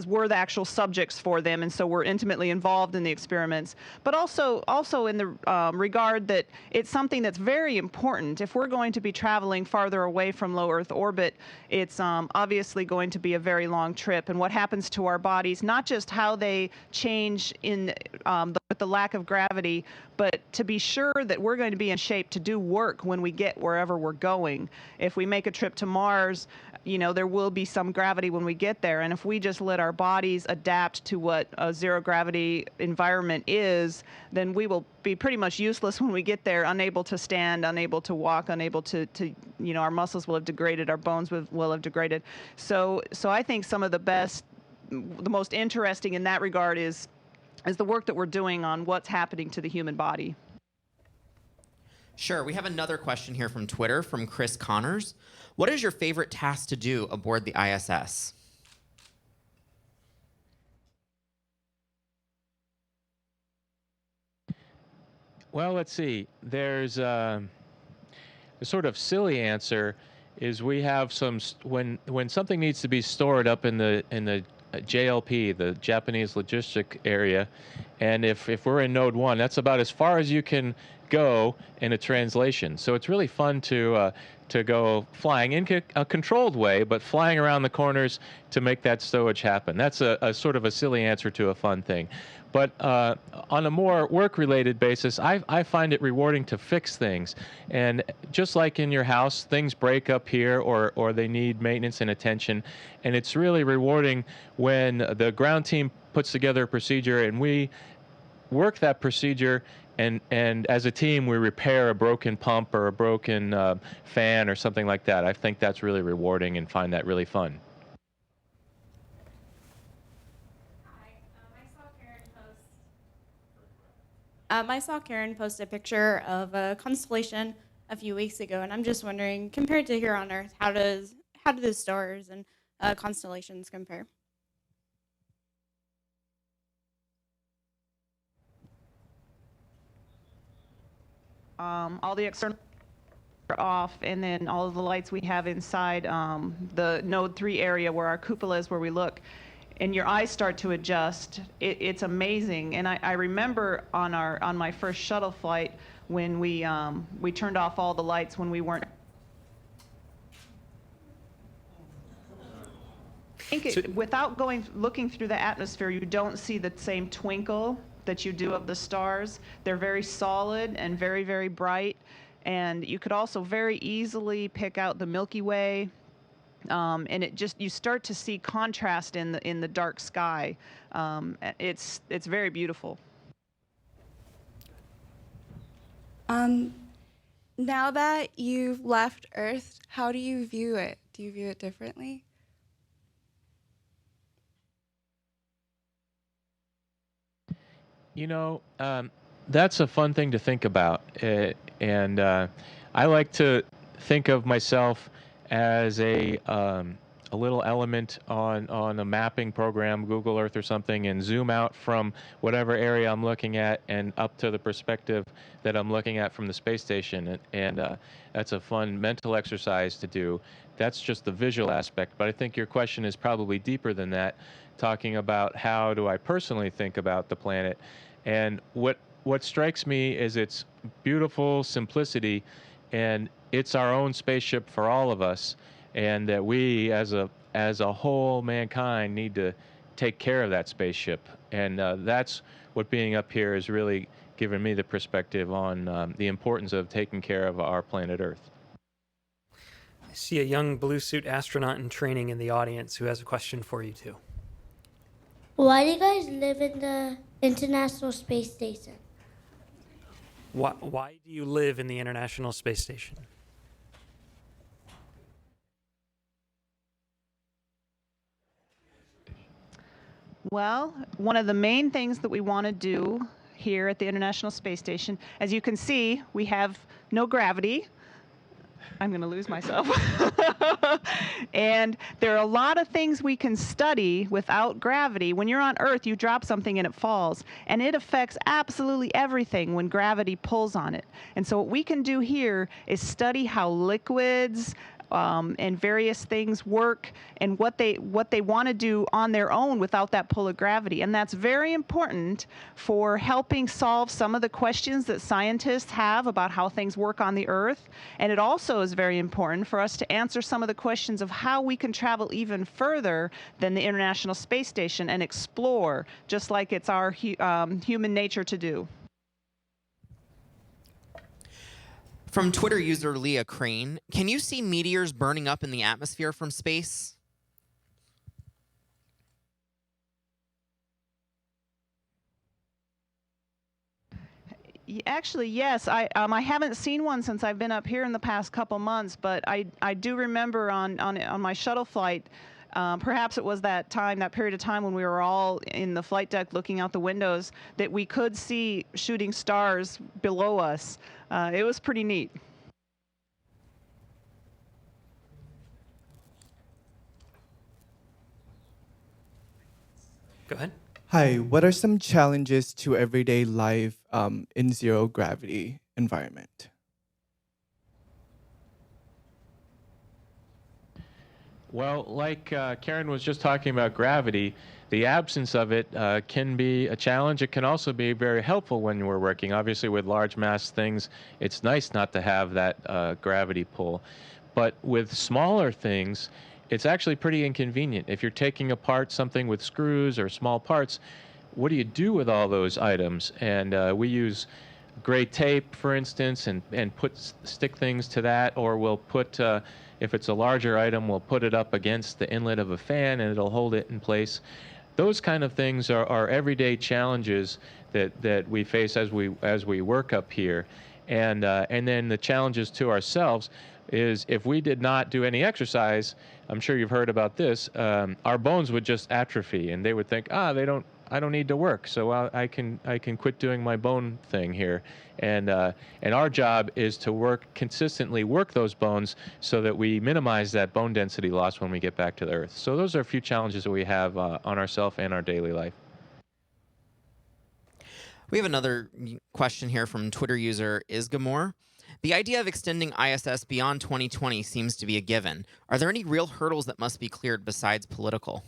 Speaker 15: we're the actual subjects for them, and so we're intimately involved in the experiments. But also in the regard that it's something that's very important. If we're going to be traveling farther away from low Earth orbit, it's obviously going to be a very long trip, and what happens to our bodies, not just how they change with the lack of gravity, but to be sure that we're going to be in shape to do work when we get wherever we're going. If we make a trip to Mars, there will be some gravity when we get there. And if we just let our bodies adapt to what a zero gravity environment is, then we will be pretty much useless when we get there, unable to stand, unable to walk, unable to our muscles will have degraded, our bones will have degraded. So I think some of the most interesting in that regard is the work that we're doing on what's happening to the human body.
Speaker 4: Sure. We have another question here from Twitter from Chris Connors. What is your favorite task to do aboard the ISS?
Speaker 13: Well, let's see. There's a sort of silly answer is we have when something needs to be stored up in the JLP, the Japanese logistic area, and if we're in node 1, that's about as far as you can go in a translation. So it's really fun to go flying in a controlled way, but flying around the corners to make that stowage happen. That's a sort of a silly answer to a fun thing. But on a more work-related basis, I find it rewarding to fix things. And just like in your house, things break up here or they need maintenance and attention. And it's really rewarding when the ground team puts together a procedure and we work that procedure and as a team we repair a broken pump or a broken fan or something like that. I think that's really rewarding and find that really fun.
Speaker 14: I saw Karen post a picture of a constellation a few weeks ago, and I'm just wondering, compared to here on Earth, how do the stars and constellations compare?
Speaker 15: All the external are off, and then all of the lights we have inside the node 3 area where our cupola is, where we look, and your eyes start to adjust. It's amazing. And I remember on my first shuttle flight when we turned off all the lights when we weren't. Without looking through the atmosphere, you don't see the same twinkle that you do of the stars. They're very solid and very, very bright. And you could also very easily pick out the Milky Way. And you start to see contrast in the dark sky. It's very beautiful.
Speaker 16: Now that you've left Earth, how do you view it? Do you view it differently?
Speaker 13: That's a fun thing to think about. And I like to think of myself as a little element on a mapping program, Google Earth or something, and zoom out from whatever area I'm looking at and up to the perspective that I'm looking at from the space station. And that's a fun mental exercise to do. That's just the visual aspect. But I think your question is probably deeper than that, talking about how do I personally think about the planet. And what strikes me is its beautiful simplicity, and it's our own spaceship for all of us, and that we as a whole mankind need to take care of that spaceship. And that's what being up here has really given me the perspective on the importance of taking care of our planet Earth.
Speaker 1: I see a young blue suit astronaut in training in the audience who has a question for you too.
Speaker 17: Why do you guys live in the International Space Station?
Speaker 1: Why do you live in the International Space Station?
Speaker 15: Well, one of the main things that we want to do here at the International Space Station, as you can see, we have no gravity. I'm going to lose myself. And there are a lot of things we can study without gravity. When you're on Earth, you drop something and it falls. And it affects absolutely everything when gravity pulls on it. And so what we can do here is study how liquids and various things work and what they want to do on their own without that pull of gravity. And that's very important for helping solve some of the questions that scientists have about how things work on the Earth. And it also is very important for us to answer some of the questions of how we can travel even further than the International Space Station and explore, just like it's our human nature to do.
Speaker 4: From Twitter user Leah Crane, can you see meteors burning up in the atmosphere from space?
Speaker 15: Actually, yes. I haven't seen one since I've been up here in the past couple months, but I do remember on my shuttle flight, perhaps it was that period of time when we were all in the flight deck looking out the windows, that we could see shooting stars below us. It was pretty neat.
Speaker 1: Go ahead.
Speaker 18: Hi, what are some challenges to everyday life in zero gravity environment?
Speaker 13: Well, like Karen was just talking about gravity, the absence of it can be a challenge. It can also be very helpful when we're working. Obviously, with large mass things, it's nice not to have that gravity pull. But with smaller things, it's actually pretty inconvenient. If you're taking apart something with screws or small parts, what do you do with all those items? And we use gray tape, for instance, and stick things to that, or we'll put, if it's a larger item, we'll put it up against the inlet of a fan and it'll hold it in place. Those kind of things are everyday challenges that we face as we work up here. And then the challenges to ourselves is if we did not do any exercise, I'm sure you've heard about this, our bones would just atrophy and they would think, I don't need to work, so I can quit doing my bone thing here. And our job is to consistently work those bones so that we minimize that bone density loss when we get back to the Earth. So those are a few challenges that we have on ourselves and our daily life.
Speaker 4: We have another question here from Twitter user Isgamore. The idea of extending ISS beyond 2020 seems to be a given. Are there any real hurdles that must be cleared besides political?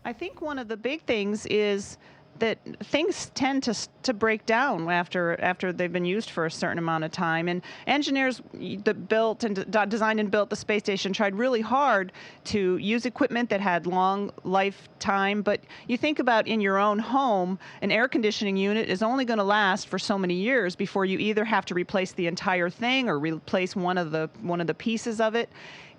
Speaker 15: I think one of the big things is that things tend to break down after they've been used for a certain amount of time. And engineers that built and designed and built the space station tried really hard to use equipment that had long lifetime. But you think about in your own home, an air conditioning unit is only going to last for so many years before you either have to replace the entire thing or replace one of the pieces of it.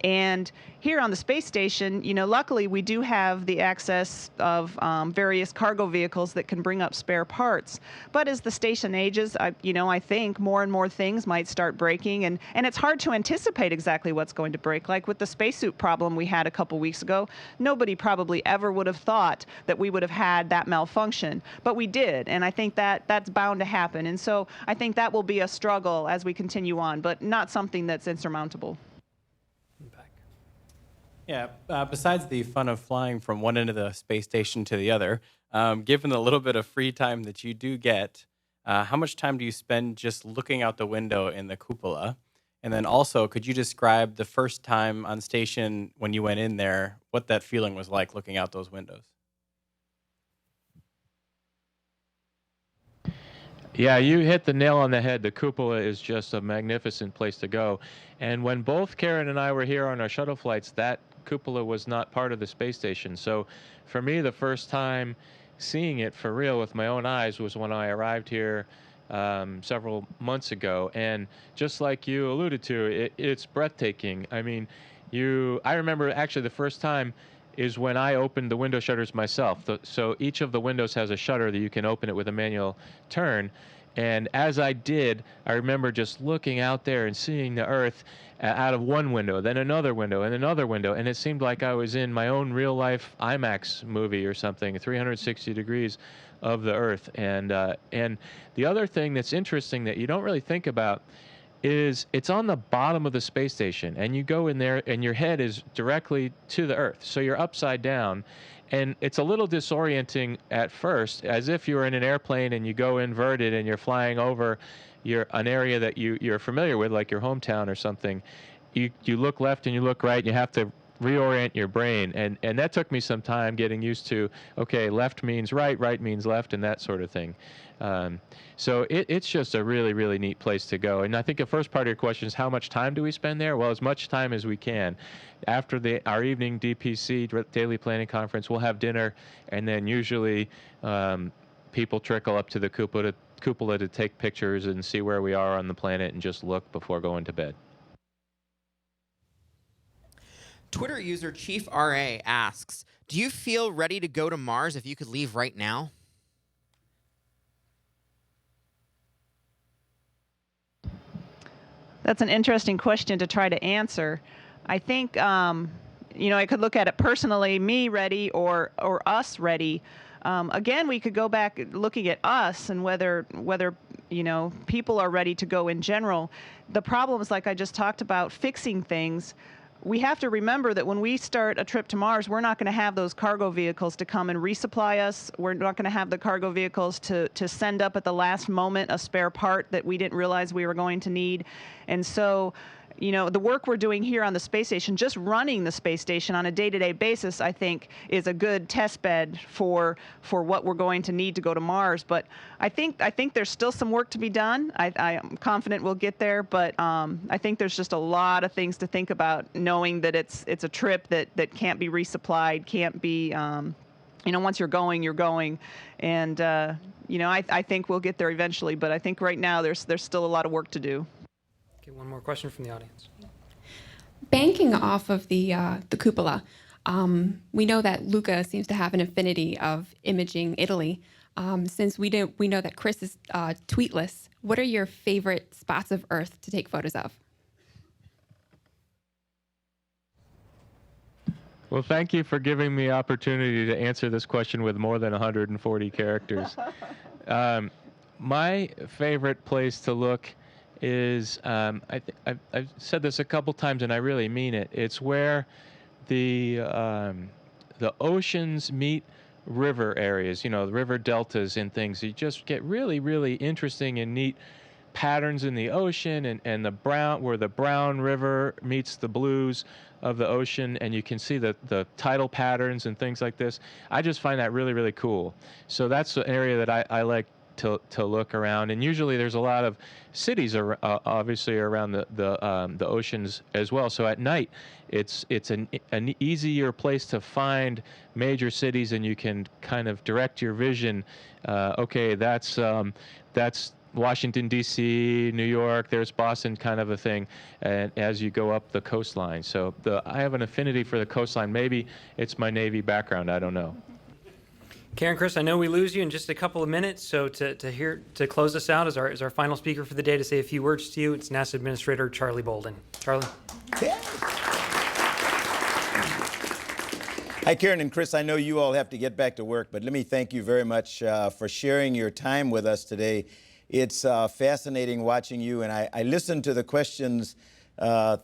Speaker 15: And here on the space station, luckily we do have the access of various cargo vehicles that can bring up spare parts. But as the station ages, I think more and more things might start breaking, and it's hard to anticipate exactly what's going to break. Like with the spacesuit problem we had a couple weeks ago, nobody probably ever would have thought that we would have had that malfunction, but we did, and I think that's bound to happen. And so I think that will be a struggle as we continue on, but not something that's insurmountable.
Speaker 19: Yeah, besides the fun of flying from one end of the space station to the other, given the little bit of free time that you do get, how much time do you spend just looking out the window in the cupola? And then also, could you describe the first time on station when you went in there, what that feeling was like looking out those windows?
Speaker 13: Yeah, you hit the nail on the head. The cupola is just a magnificent place to go. And when both Karen and I were here on our shuttle flights, that cupola was not part of the space station. So for me, the first time seeing it for real with my own eyes was when I arrived here several months ago. And just like you alluded to, it's breathtaking. I mean, I remember actually the first time is when I opened the window shutters myself. So each of the windows has a shutter that you can open it with a manual turn. And as I did, I remember just looking out there and seeing the Earth out of one window, then another window, and another window. And it seemed like I was in my own real-life IMAX movie or something, 360 degrees of the Earth. And the other thing that's interesting that you don't really think about is it's on the bottom of the space station, and you go in there and your head is directly to the Earth, so you're upside down, and it's a little disorienting at first, as if you were in an airplane and you go inverted and you're flying over an area that you're familiar with, like your hometown or something. You look left and you look right, and you have to reorient your brain, and that took me some time getting used to, okay, left means right, right means left, and that sort of thing. So it's just a really, really neat place to go. And I think the first part of your question is, how much time do we spend there? Well, as much time as we can. After our evening DPC, Daily Planning Conference, we'll have dinner, and then usually people trickle up to the cupola to take pictures and see where we are on the planet and just look before going to bed.
Speaker 4: Twitter user Chief RA asks, do you feel ready to go to Mars if you could leave right now?
Speaker 15: That's an interesting question to try to answer. I think, I could look at it personally, me ready or us ready. Again, we could go back looking at us and whether people are ready to go in general. The problems, like I just talked about, fixing things. We have to remember that when we start a trip to Mars, we're not going to have those cargo vehicles to come and resupply us. We're not going to have the cargo vehicles to send up at the last moment a spare part that we didn't realize we were going to need. And so, the work we're doing here on the space station, just running the space station on a day-to-day basis, I think is a good test bed for what we're going to need to go to Mars. But I think there's still some work to be done. I am confident we'll get there, but I think there's just a lot of things to think about, knowing that it's a trip that can't be resupplied, can't be, once you're going. And, I think we'll get there eventually, but I think right now there's still a lot of work to do.
Speaker 1: Okay, one more question from the audience.
Speaker 20: Banking off of the cupola, we know that Luca seems to have an affinity of imaging Italy. Since we know that Chris is tweetless, what are your favorite spots of Earth to take photos of?
Speaker 13: Well, thank you for giving me opportunity to answer this question with more than 140 characters. My favorite place to look is, I've said this a couple times and I really mean it. It's where the oceans meet river areas, the river deltas and things. You just get really, really interesting and neat patterns in the ocean, and where the brown river meets the blues of the ocean, and you can see the tidal patterns and things like this. I just find that really, really cool. So that's an area that I like to look around, and usually there's a lot of cities obviously around the oceans as well. So at night, it's an easier place to find major cities, and you can kind of direct your vision. Okay, that's Washington D.C., New York. There's Boston, kind of a thing, and as you go up the coastline. So I have an affinity for the coastline. Maybe it's my Navy background. I don't know.
Speaker 1: Karen, Chris, I know we lose you in just a couple of minutes, so to close us out as our final speaker for the day to say a few words to you, it's NASA Administrator Charlie Bolden. Charlie.
Speaker 21: Hi, Karen and Chris. I know you all have to get back to work, but let me thank you very much for sharing your time with us today. It's fascinating watching you, and I listened to the questions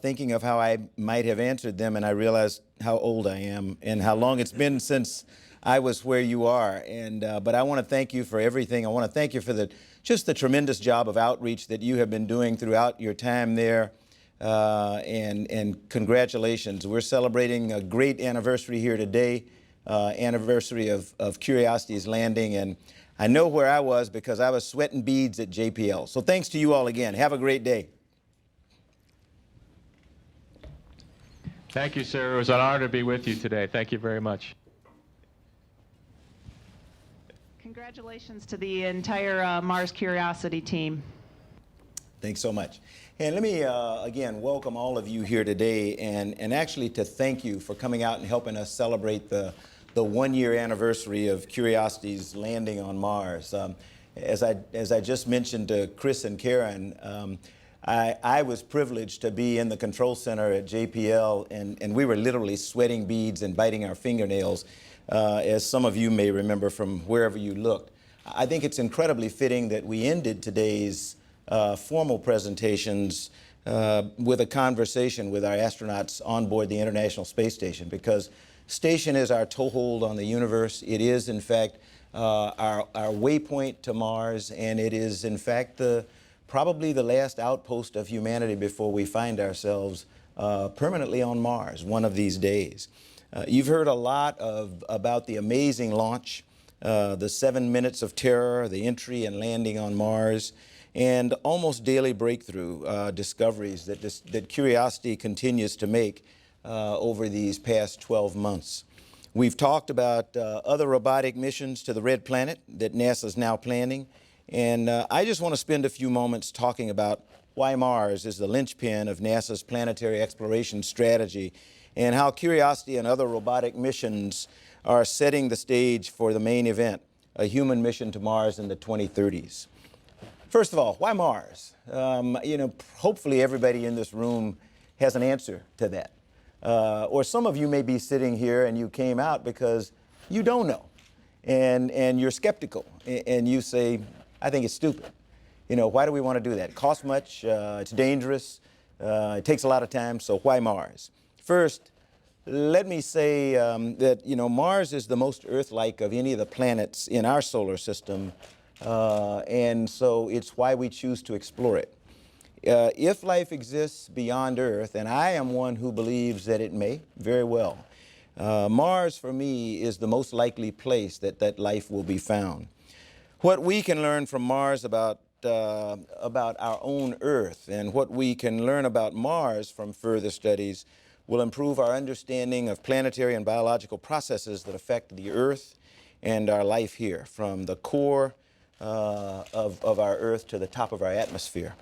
Speaker 21: thinking of how I might have answered them, and I realized how old I am and how long it's been since I was where you are. But I want to thank you for everything. I want to thank you for just the tremendous job of outreach that you have been doing throughout your time there. And congratulations. We're celebrating a great anniversary here today, anniversary of Curiosity's landing. And I know where I was because I was sweating beads at JPL. So thanks to you all again. Have a great day.
Speaker 13: Thank you, sir. It was an honor to be with you today. Thank you very much.
Speaker 15: Congratulations to the entire Mars Curiosity team.
Speaker 21: Thanks so much. And let me, again, welcome all of you here today and actually to thank you for coming out and helping us celebrate the one-year anniversary of Curiosity's landing on Mars. As I just mentioned to Chris and Karen, I was privileged to be in the control center at JPL, and we were literally sweating beads and biting our fingernails, as some of you may remember from wherever you looked. I think it's incredibly fitting that we ended today's formal presentations with a conversation with our astronauts on board the International Space Station, because station is our toehold on the universe. It is, in fact, our waypoint to Mars, and it is, in fact, probably the last outpost of humanity before we find ourselves permanently on Mars one of these days. You've heard a lot about the amazing launch, the 7 minutes of terror, the entry and landing on Mars, and almost daily breakthrough discoveries that Curiosity continues to make over these past 12 months. We've talked about other robotic missions to the Red Planet that NASA's now planning, and I just want to spend a few moments talking about why Mars is the linchpin of NASA's planetary exploration strategy, and how Curiosity and other robotic missions are setting the stage for the main event, a human mission to Mars in the 2030s. First of all, why Mars? Hopefully everybody in this room has an answer to that. Or some of you may be sitting here and you came out because you don't know, and you're skeptical, and you say, I think it's stupid. Why do we want to do that? It costs much, it's dangerous, it takes a lot of time, so why Mars? First, let me say that Mars is the most Earth-like of any of the planets in our solar system, and so it's why we choose to explore it. If life exists beyond Earth, and I am one who believes that it may, very well, Mars for me is the most likely place that life will be found. What we can learn from Mars about our own Earth, and what we can learn about Mars from further studies, will improve our understanding of planetary and biological processes that affect the Earth and our life here, from the core of our Earth to the top of our atmosphere.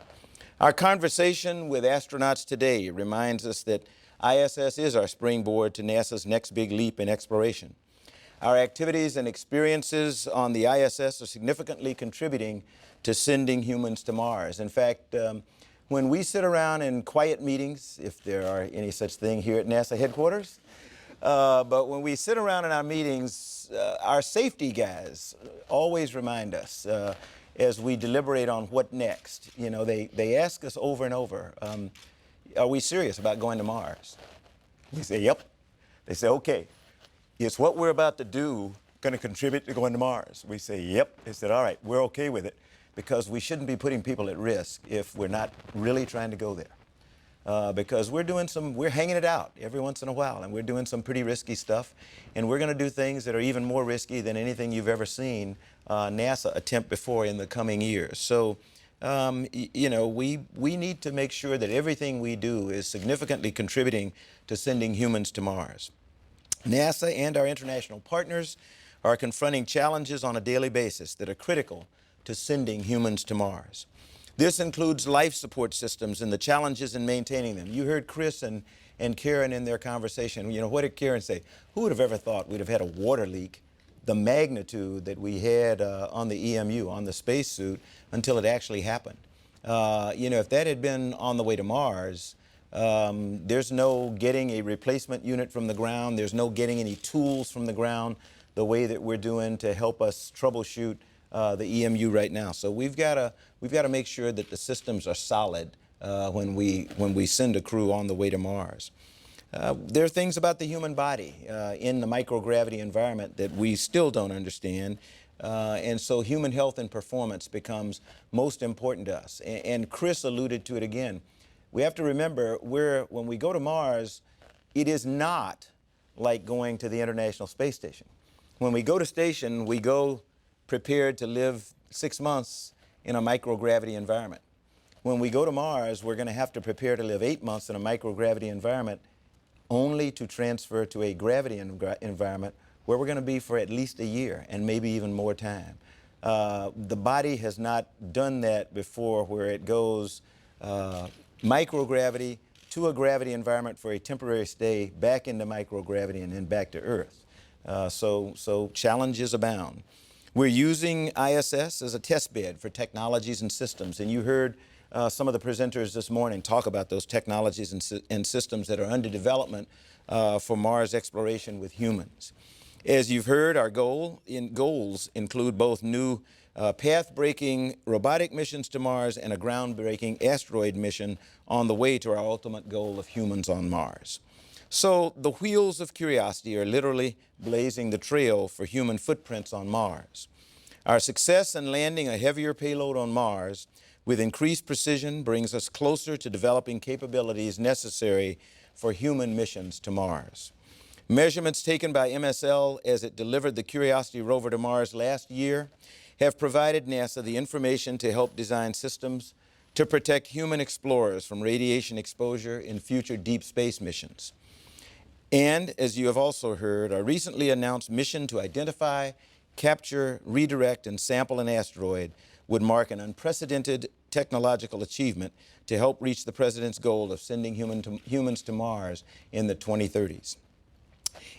Speaker 21: Our conversation with astronauts today reminds us that ISS is our springboard to NASA's next big leap in exploration. Our activities and experiences on the ISS are significantly contributing to sending humans to Mars. In fact, when we sit around in quiet meetings, if there are any such thing here at NASA headquarters, but when we sit around in our meetings, our safety guys always remind us as we deliberate on what next. They ask us over and over, are we serious about going to Mars? We say, yep. They say, okay, is what we're about to do going to contribute to going to Mars? We say, yep. They said, all right, we're okay with it, because we shouldn't be putting people at risk if we're not really trying to go there. Because we're hanging it out every once in a while, and we're doing some pretty risky stuff, and we're going to do things that are even more risky than anything you've ever seen NASA attempt before in the coming years. So, we need to make sure that everything we do is significantly contributing to sending humans to Mars. NASA and our international partners are confronting challenges on a daily basis that are critical to sending humans to Mars. This includes life support systems and the challenges in maintaining them. You heard Chris and Karen in their conversation. What did Karen say? Who would have ever thought we'd have had a water leak the magnitude that we had on the EMU, on the spacesuit, until it actually happened? If that had been on the way to Mars, there's no getting a replacement unit from the ground. There's no getting any tools from the ground the way that we're doing to help us troubleshoot the EMU right now. So we've got to make sure that the systems are solid when we send a crew on the way to Mars. There are things about the human body in the microgravity environment that we still don't understand, and so human health and performance becomes most important to us. And Chris alluded to it again. We have to remember, when we go to Mars, it is not like going to the International Space Station. When we go to station, we go prepared to live 6 months in a microgravity environment. When we go to Mars, we're going to have to prepare to live 8 months in a microgravity environment, only to transfer to a gravity environment where we're going to be for at least a year and maybe even more time. The body has not done that before, where it goes microgravity to a gravity environment for a temporary stay, back into microgravity, and then back to Earth. So challenges abound. We're using ISS as a test bed for technologies and systems, and you heard some of the presenters this morning talk about those technologies and systems that are under development for Mars exploration with humans. As you've heard, our goals include both new path-breaking robotic missions to Mars and a groundbreaking asteroid mission on the way to our ultimate goal of humans on Mars. So the wheels of Curiosity are literally blazing the trail for human footprints on Mars. Our success in landing a heavier payload on Mars with increased precision brings us closer to developing capabilities necessary for human missions to Mars. Measurements taken by MSL as it delivered the Curiosity rover to Mars last year have provided NASA the information to help design systems to protect human explorers from radiation exposure in future deep space missions. And, as you have also heard, our recently announced mission to identify, capture, redirect, and sample an asteroid would mark an unprecedented technological achievement to help reach the President's goal of sending humans to Mars in the 2030s.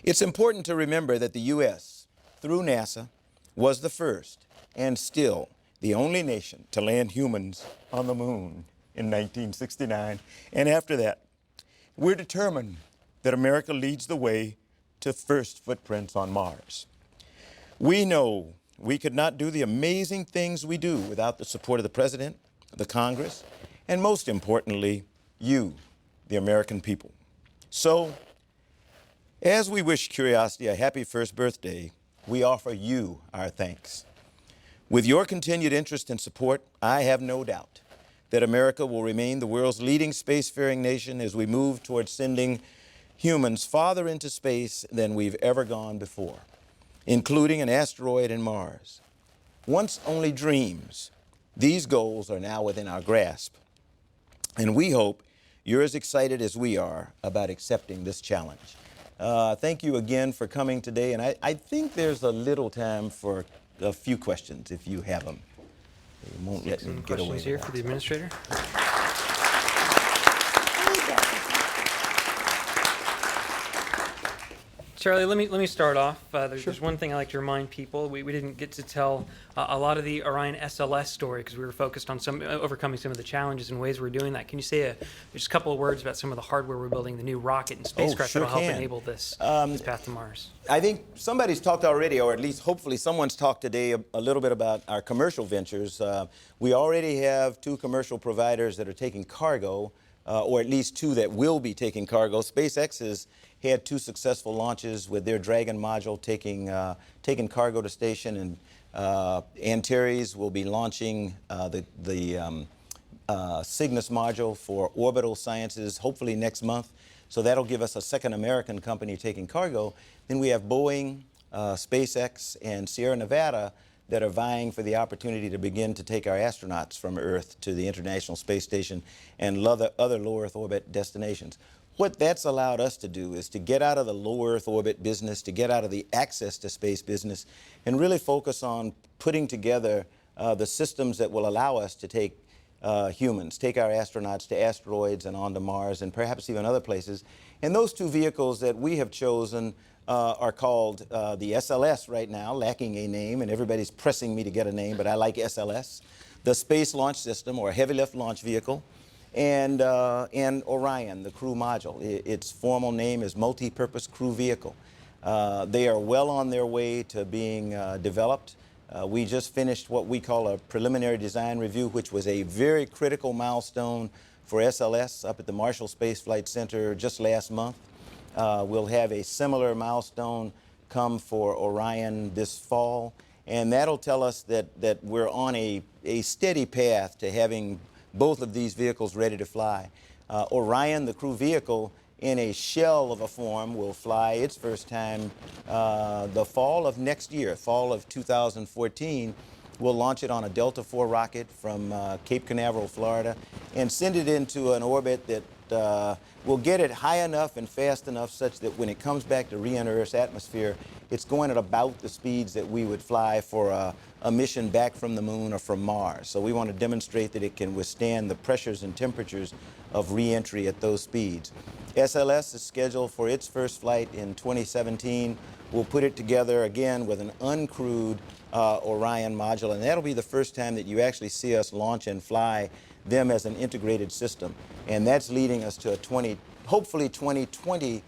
Speaker 21: It's important to remember that the U.S., through NASA, was the first and still the only nation to land humans on the moon in 1969. And after that, we're determined that America leads the way to first footprints on Mars. We know we could not do the amazing things we do without the support of the President, the Congress, and most importantly, you, the American people. So, as we wish Curiosity a happy first birthday, we offer you our thanks. With your continued interest and support, I have no doubt that America will remain the world's leading spacefaring nation as we move towards sending humans farther into space than we've ever gone before, including an asteroid in Mars. Once only dreams, these goals are now within our grasp. And we hope you're as excited as we are about accepting this challenge. Thank you again for coming today, and I think there's a little time for a few questions if you have them. They won't let me get away
Speaker 1: Questions here for the administrator? Charlie, let me start off. There's one thing I like to remind people. We didn't get to tell a lot of the Orion SLS story because we were focused on overcoming some of the challenges and ways we're doing that. Can you say just a couple of words about some of the hardware we're building, the new rocket and spacecraft
Speaker 21: sure
Speaker 1: that'll help
Speaker 21: can.
Speaker 1: enable this path to Mars?
Speaker 21: I think somebody's talked already, or at least hopefully someone's talked today a little bit about our commercial ventures. We already have 2 commercial providers that are taking cargo, or at least 2 that will be taking cargo. SpaceX has had 2 successful launches with their Dragon module taking cargo to station, and Antares will be launching the Cygnus module for orbital sciences hopefully next month. So that'll give us a second American company taking cargo. Then we have Boeing, SpaceX, and Sierra Nevada that are vying for the opportunity to begin to take our astronauts from Earth to the International Space Station and other low Earth orbit destinations. What that's allowed us to do is to get out of the low Earth orbit business, to get out of the access to space business, and really focus on putting together the systems that will allow us to take humans, take our astronauts to asteroids and onto Mars and perhaps even other places. And those 2 vehicles that we have chosen are called the SLS right now, lacking a name, and everybody's pressing me to get a name, but I like SLS, the Space Launch System, or Heavy Lift Launch Vehicle, and Orion, the crew module. Its formal name is Multi-Purpose Crew Vehicle. They are well on their way to being developed. We just finished what we call a preliminary design review, which was a very critical milestone for SLS up at the Marshall Space Flight Center just last month. We'll have a similar milestone come for Orion this fall, and that'll tell us that we're on a steady path to having both of these vehicles ready to fly. Orion, the crew vehicle, in a shell of a form, will fly its first time the fall of next year, fall of 2014. We'll launch it on a Delta IV rocket from Cape Canaveral, Florida, and send it into an orbit that will get it high enough and fast enough such that when it comes back to re-enter Earth's atmosphere, it's going at about the speeds that we would fly for a mission back from the moon or from Mars. So we want to demonstrate that it can withstand the pressures and temperatures of re-entry at those speeds. SLS is scheduled for its first flight in 2017. We'll put it together again with an uncrewed Orion module, and that'll be the first time that you actually see us launch and fly them as an integrated system. And that's leading us to a hopefully 2020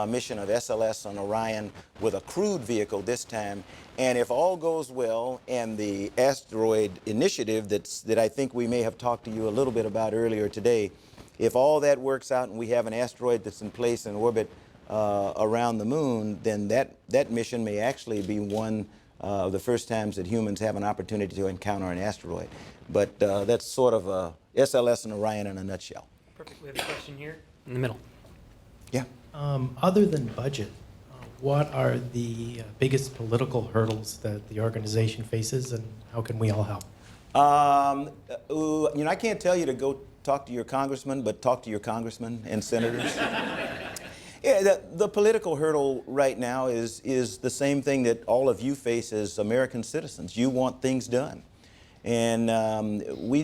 Speaker 21: mission of SLS on Orion with a crewed vehicle this time. And if all goes well, and the asteroid initiative that I think we may have talked to you a little bit about earlier today, if all that works out and we have an asteroid that's in place in orbit around the moon, then that mission may actually be one of the first times that humans have an opportunity to encounter an asteroid. But that's sort of a SLS and Orion in a nutshell.
Speaker 1: Perfect. We have a question here in the middle.
Speaker 21: Yeah.
Speaker 5: Other than budget, what are the biggest political hurdles that the organization faces, and how can we all help?
Speaker 21: You know, I can't tell you to go talk to your congressman, but talk to your congressmen and senators. Yeah, the political hurdle right now is the same thing that all of you face as American citizens. You want things done. And we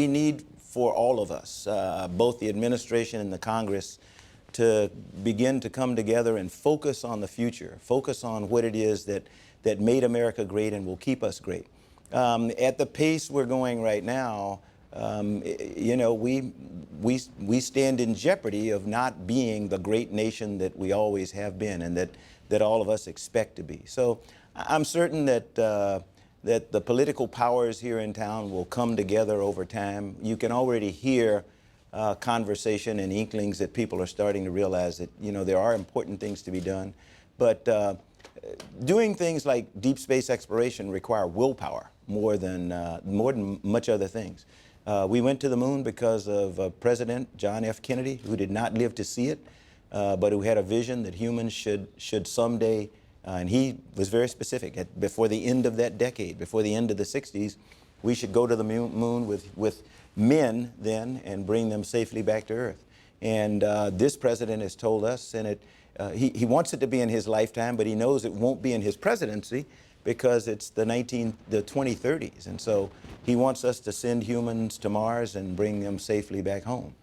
Speaker 21: need for all of us, both the administration and the Congress, to begin to come together and focus on the future, focus on what it is that made America great and will keep us great. At the pace we're going right now, you know, we stand in jeopardy of not being the great nation that we always have been and that all of us expect to be. So I'm certain that the political powers here in town will come together over time. You can already hear conversation and inklings that people are starting to realize that, you know, there are important things to be done. But doing things like deep space exploration require willpower more than much other things. We went to the moon because of President John F. Kennedy, who did not live to see it, but who had a vision that humans should someday, and he was very specific, before the end of that decade, before the end of the 60s, we should go to the moon with men then and bring them safely back to Earth. And this president has told us, and he wants it to be in his lifetime, but he knows it won't be in his presidency because it's the 2030s. And so he wants us to send humans to Mars and bring them safely back home.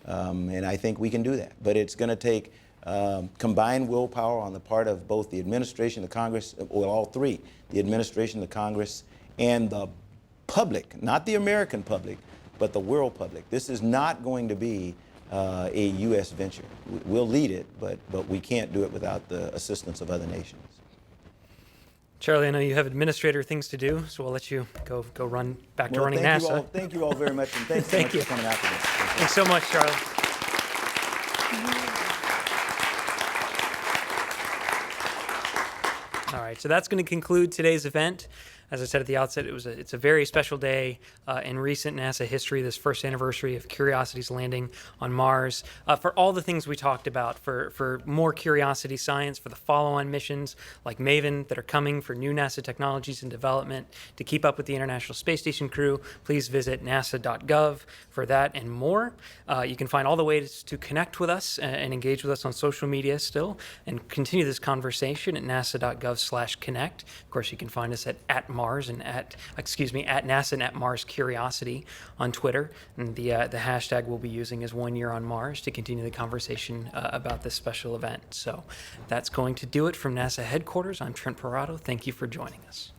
Speaker 21: And I think we can do that. But it's going to take combined willpower on the part of both the administration, the Congress, well, all three, the administration, the Congress, and the public, not the American public, but the world public. This is not going to be a U.S. venture. We'll lead it, but we can't do it without the assistance of other nations.
Speaker 1: Charlie, I know you have administrator things to do, so we'll let you go run back to running NASA.
Speaker 21: Thank you all very much, and thanks so much for coming out to this.
Speaker 1: Thanks so much, Charlie. All right, so that's going to conclude today's event. As I said at the outset, it's a very special day in recent NASA history, this first anniversary of Curiosity's landing on Mars. For all the things we talked about, for more Curiosity science, for the follow-on missions like MAVEN that are coming, for new NASA technologies and development, to keep up with the International Space Station crew, please visit nasa.gov for that and more. You can find all the ways to connect with us and engage with us on social media still, and continue this conversation at nasa.gov/connect. Of course, you can find us at Mars and at NASA and at Mars Curiosity on Twitter. And the hashtag we'll be using is 1 year on Mars to continue the conversation about this special event. So that's going to do it from NASA headquarters. I'm Trent Parado. Thank you for joining us.